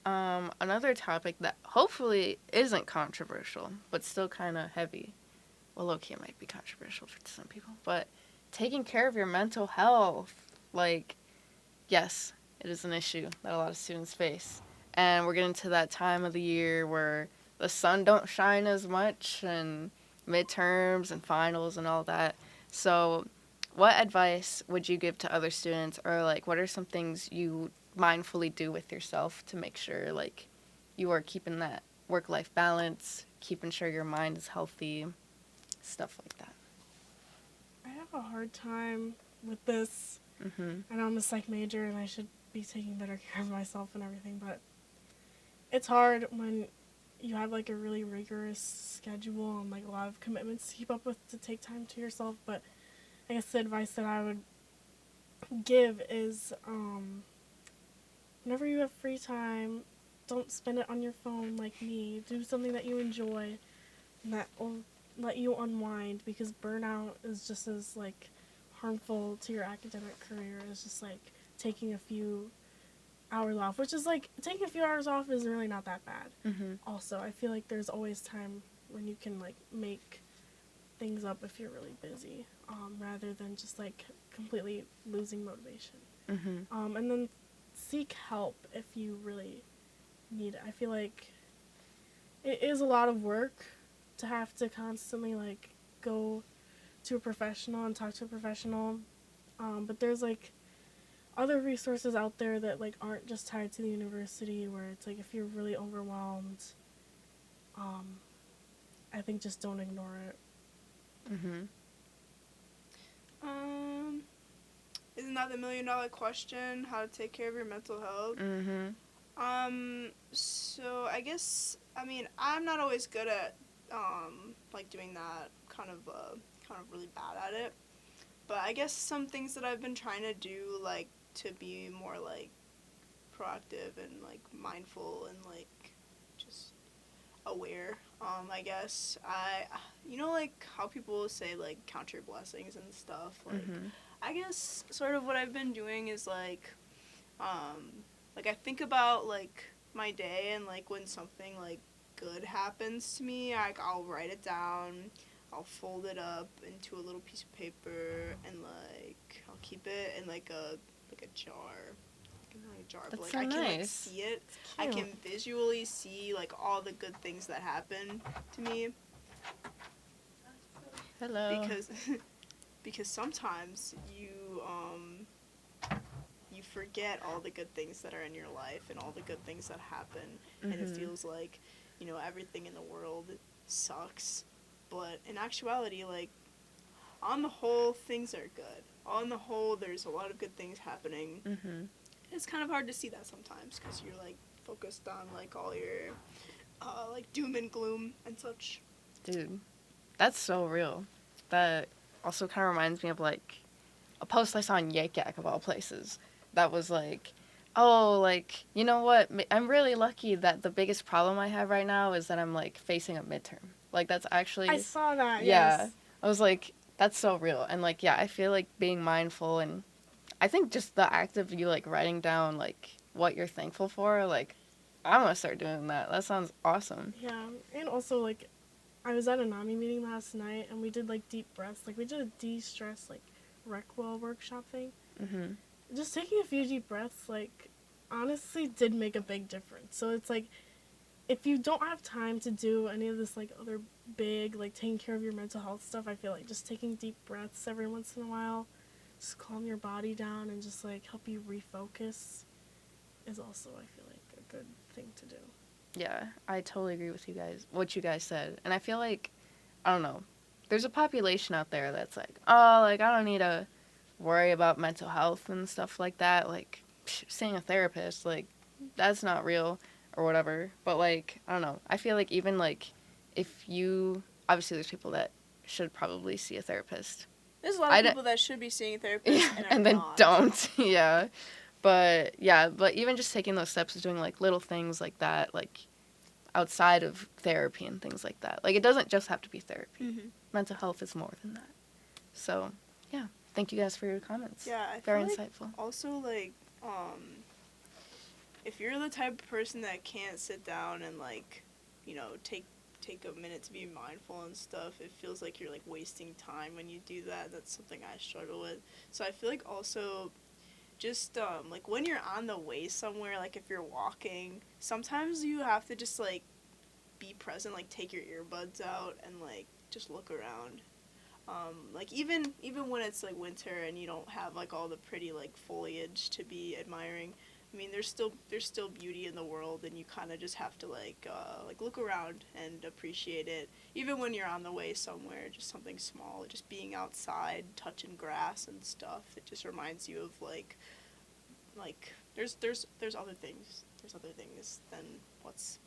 Another topic that hopefully isn't controversial, but still kind of heavy. Well, low-key it might be controversial for some people. But taking care of your mental health. Like, yes, it is an issue that a lot of students face. And we're getting to that time of the year where the sun don't shine as much, and midterms and finals and all that. So what advice would you give to other students, or like what are some things you mindfully do with yourself to make sure like you are keeping that work-life balance, keeping sure your mind is healthy, stuff like that? I have a hard time with this. I know I'm a psych major and I should be taking better care of myself and everything, but it's hard when you have like a really rigorous schedule and like a lot of commitments to keep up with to take time to yourself. But I guess the advice that I would give is whenever you have free time, don't spend it on your phone like me. Do something that you enjoy and that will let you unwind, because burnout is just as like harmful to your academic career as just like taking a few hours off, which is like taking a few hours off is really not that bad. Also, I feel like there's always time when you can like make things up if you're really busy, rather than just like completely losing motivation. And then seek help if you really need it. I feel like it is a lot of work to have to constantly, like, go to a professional and talk to a professional. But there's, like, other resources out there that, like, aren't just tied to the university, where it's, like, if you're really overwhelmed, I think just don't ignore it. Isn't that the $1 million question? How to take care of your mental health? So I guess, I mean, I'm not always good at, like, doing that, kind of really bad at it. But I guess some things that I've been trying to do, like, to be more, like, proactive and, like, mindful and, like, just aware, I guess. Like, how people say, like, count your blessings and stuff, like, I guess sort of what I've been doing is, like, I think about, like, my day, and, like, when something, like, good happens to me, I'll write it down, I'll fold it up into a little piece of paper, and, like, I'll keep it in, like a jar. Not a jar, That's but, like, so I can, nice. like, see it. I can visually see, like, all the good things that happen to me. Hello. Because sometimes you forget all the good things that are in your life and all the good things that happen, and it feels like, everything in the world sucks. But in actuality, like, on the whole, things are good. On the whole, there's a lot of good things happening. It's kind of hard to see that sometimes because you're, like, focused on, like, all your, like, doom and gloom and such. Dude, that's so real. That also kind of reminds me of, like, a post I saw on Yak of all places. That was like, oh, like, you know what? I'm really lucky that the biggest problem I have right now is that I'm, like, facing a midterm. Like, that's actually... I saw that, yeah. yes. I was like, that's so real. And, like, yeah, I feel like being mindful, and I think just the act of you, like, writing down, like, what you're thankful for, like, I'm gonna start doing that. That sounds awesome. Yeah, and also, like, I was at a NAMI meeting last night, and we did, like, deep breaths. Like, we did a de-stress, like, Recwell workshop thing. Just taking a few deep breaths, like, honestly did make a big difference. So it's, like, if you don't have time to do any of this, like, other big, like, taking care of your mental health stuff, I feel like just taking deep breaths every once in a while, just calm your body down and just, like, help you refocus is also, I feel like, a good thing to do. Yeah, I totally agree with you guys, what you guys said. And I feel like, I don't know, there's a population out there that's like, oh, like, I don't need to worry about mental health and stuff like that. Like, seeing a therapist, like, that's not real or whatever. But, like, I don't know. I feel like even, like, if you, obviously there's people that should probably see a therapist. There's a lot of people that should be seeing a therapist and then not. don't. Yeah. But even just taking those steps is doing, like, little things like that, like, outside of therapy and things like that. Like, it doesn't just have to be therapy. Mental health is more than that. So, yeah. Thank you guys for your comments. Yeah, I Very feel insightful. Like also, like, if you're the type of person that can't sit down and, like, take a minute to be mindful and stuff, it feels like you're, like, wasting time when you do that. That's something I struggle with. So I feel like also just, like, when you're on the way somewhere, like, if you're walking, sometimes you have to just, like, be present, like, take your earbuds out and, like, just look around. Like, even when it's, like, winter and you don't have, like, all the pretty, like, foliage to be admiring, I mean, there's still beauty in the world, and you kind of just have to, like, look around and appreciate it. Even when you're on the way somewhere, just something small, just being outside, touching grass and stuff, it just reminds you of, like, there's other things. There's other things than what's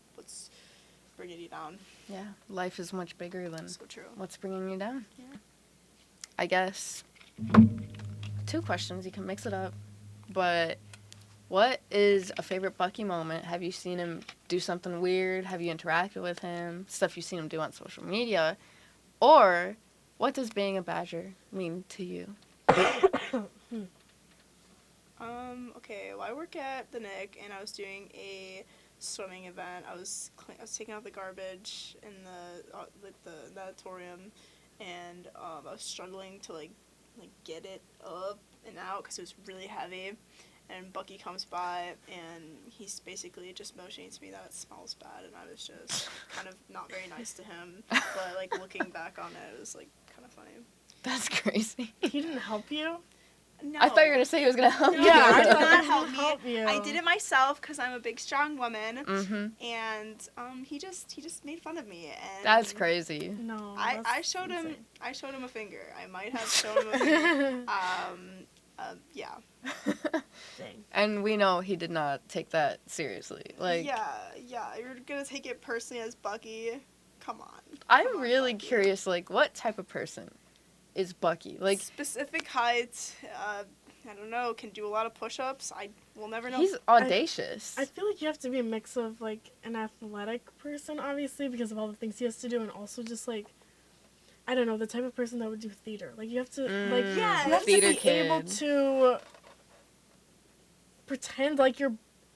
bringing you down. Yeah, life is much bigger than so true. What's bringing you down. Yeah. I guess 2 questions, you can mix it up, but what is a favorite Bucky moment? Have you seen him do something weird? Have you interacted with him? Stuff you've seen him do on social media? Or what does being a Badger mean to you? Okay, well, I work at the Nick, and I was doing a swimming event. I was taking out the garbage in the auditorium, and I was struggling to like get it up and out because it was really heavy. and Bucky comes by, and he's basically just motioning to me that it smells bad, and I was just kind of not very nice to him. But, like, looking back on it, it was, like, kind of funny. That's crazy. He didn't help you? No. I thought you were gonna say he was gonna help you. Yeah, I I did thought not he help would me. help you. I did it myself because I'm a big, strong woman, Mm-hmm. and he just made fun of me. And That's crazy. No. I showed insane. him. I showed him a finger. I might have shown him a finger. Yeah. Dang. And we know he did not take that seriously. Like, yeah. You're gonna take it personally as Bucky. Come on. I'm Come on, really Bucky. curious, like, what type of person is Bucky? Like, Specific height. I don't know. Can do a lot of push-ups. I will never know. he's audacious. I feel like you have to be a mix of, like, an athletic person, obviously, because of all the things he has to do, and also just, like, I don't know, the type of person that would do theater. Like, you have to, like, yeah, you have to theater be kid. able to pretend like you're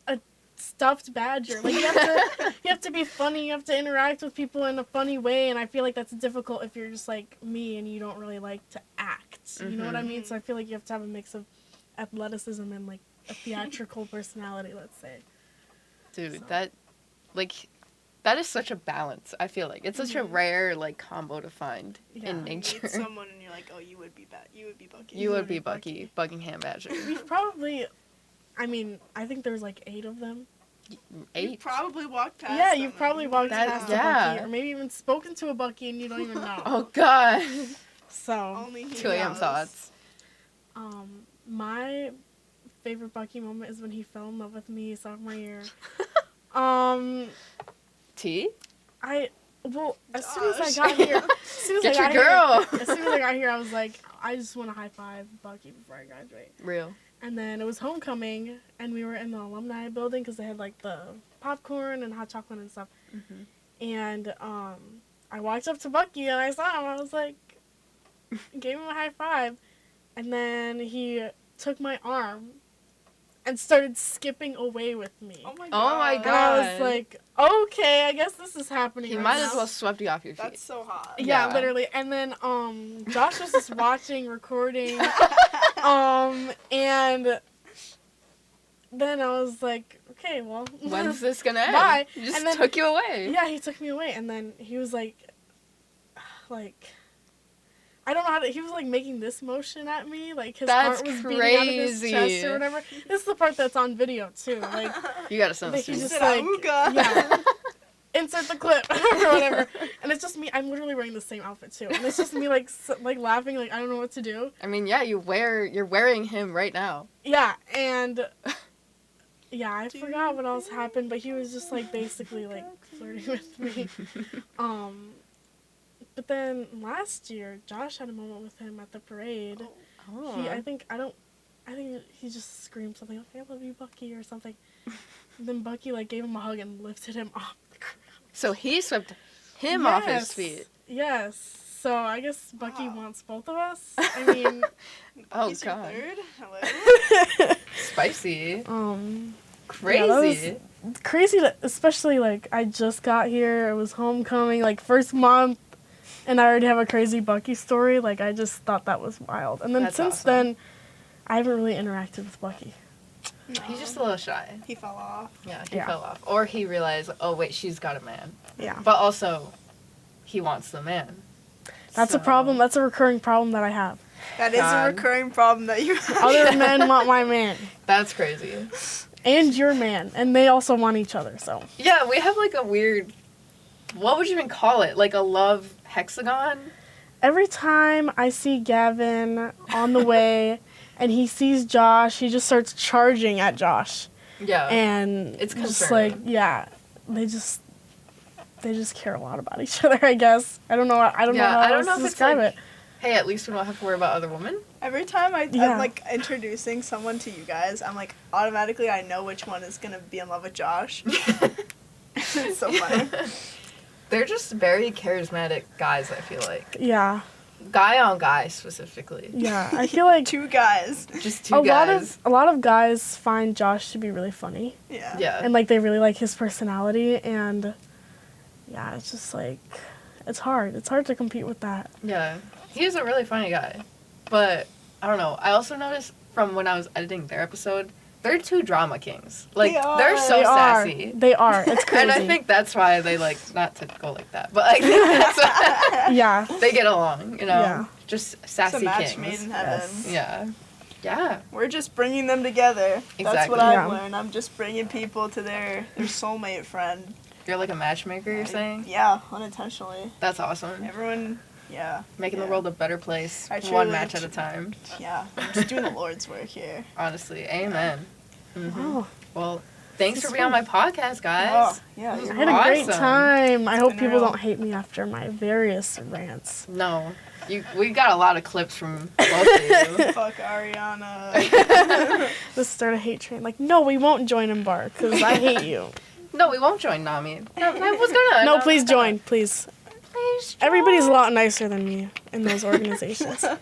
a stuffed badger. Like, you have to be funny, you have to interact with people in a funny way, and I feel like that's difficult if you're just like me and you don't really like to act. You know what I mean? So I feel like you have to have a mix of athleticism and, like, a theatrical personality, let's say. Dude, So. that is such a balance, I feel like. It's such a rare, like, combo to find Yeah. in You nature. meet someone and you're like, oh, you would be You would be Bucky. You would be Bucky, Buckingham Badger. We've probably, I mean, I think there's like 8 of them. 8? You probably walked past. Yeah, them you've and probably you walked wouldn't past know. a Yeah. Bucky, or maybe even spoken to a Bucky and you don't even know. Oh, God. So, Only he 2 a.m. knows. thoughts. my favorite Bucky moment is when he fell in love with me sophomore year. T? As soon as I Josh. got here, Get your girl. As soon as I got here, I was like, I just want to high five Bucky before I graduate. Real. And then it was homecoming, and we were in the alumni building because they had like the popcorn and hot chocolate and stuff. Mm-hmm. And I walked up to Bucky and I saw him. I was like, gave him a high five, and then he took my arm and started skipping away with me. Oh my god. Oh my And I was God. like, okay, I guess this is happening. He right might now. as well swept you off your feet. That's so hot. Yeah, Yeah. literally. And then Josh was just watching, recording, and then I was like, okay, well, When's this gonna end? Bye. He just And then- took you away. yeah, he took me away, and then he was like, I don't know how to. He was like making this motion at me, like his That's heart was beating out of his crazy. chest or whatever. This is the part that's on video too. Like, You gotta send Like, this he to me. just like, Auga. yeah, insert the clip or whatever. And it's just me. I'm literally wearing the same outfit too, and it's just me like like laughing, like I don't know what to do. I mean, yeah, you're wearing him right now. Yeah, and yeah, I forgot what else happened, but he was just like basically like flirting with me. But then last year, Josh had a moment with him at the parade. Oh. I think he just screamed something like, "I love you, Bucky," or something. And then Bucky like gave him a hug and lifted him off the ground. So he swept him off his Yes. feet. Yes. So I guess Bucky Wow. wants both of us. I mean, Oh, Bucky's your God. third? Hello? Spicy. Yeah, that was- Crazy. crazy to, especially like I just got here. It was homecoming, like first month, and I already have a crazy Bucky story. Like I just thought that was wild. And then That's since awesome. then, I haven't really interacted with Bucky. He's just a little shy. He fell off. Yeah, he Yeah. fell off. Or he realized, oh, wait, she's got a man. Yeah, But also, he wants the man. that's a So- problem. That's a recurring problem that I have. That is a God. recurring problem that you have. Other men want my man That's crazy. and your man, and they also want each other. So Yeah, we have like a weird, what would you even call it? Like a love hexagon? every time I see Gavin on the way, and he sees Josh, he just starts charging at Josh. Yeah. And It's just like, concerning. yeah, they just care a lot about each other, I guess. I don't know how I don't else know to if it's describe like- it. Hey, at least we don't have to worry about other women. Every time Yeah. I'm like introducing someone to you guys, I'm like automatically I know which one is gonna be in love with Josh. It's so funny. They're just very charismatic guys, I feel like. Yeah, Guy on guy, specifically. yeah. I feel like Two guys. Just two guys. a lot of guys find Josh to be really funny, Yeah. Yeah. and like they really like his personality, and yeah, it's just like it's hard. It's hard to compete with that. Yeah. He's a really funny guy. But, I don't know. I also noticed from when I was editing their episode, they're two drama kings. Like, They are. they're so They are. sassy. They are. It's crazy. And I think that's why they, like, not to go like that, but I think that's why Yeah. they get along, you know? Yeah. Just It's a sassy match made kings. in heaven. Yes. Yeah. Yeah. We're just bringing them together. That's Exactly. what I've Yeah. learned. I'm just bringing people to their soulmate friend. You're like a matchmaker, you're saying? Yeah, unintentionally. That's awesome. Everyone, yeah. Making yeah. the world a better place, I one truly- match at a time. Yeah, I'm just doing the Lord's work here. Honestly, amen. Mhm. Oh, Well, thanks This for is being on my podcast, guys. Oh, yeah. This is I had a great Awesome. time. I hope been people real. don't hate me after my various rants. No, we got a lot of clips from both of you. Fuck Arianna. Let's start a hate train. Like, no, we won't join Embark because I hate you. No, we won't join Nami. I was gonna. No, please join, please. Please join. Everybody's a lot nicer than me in those organizations.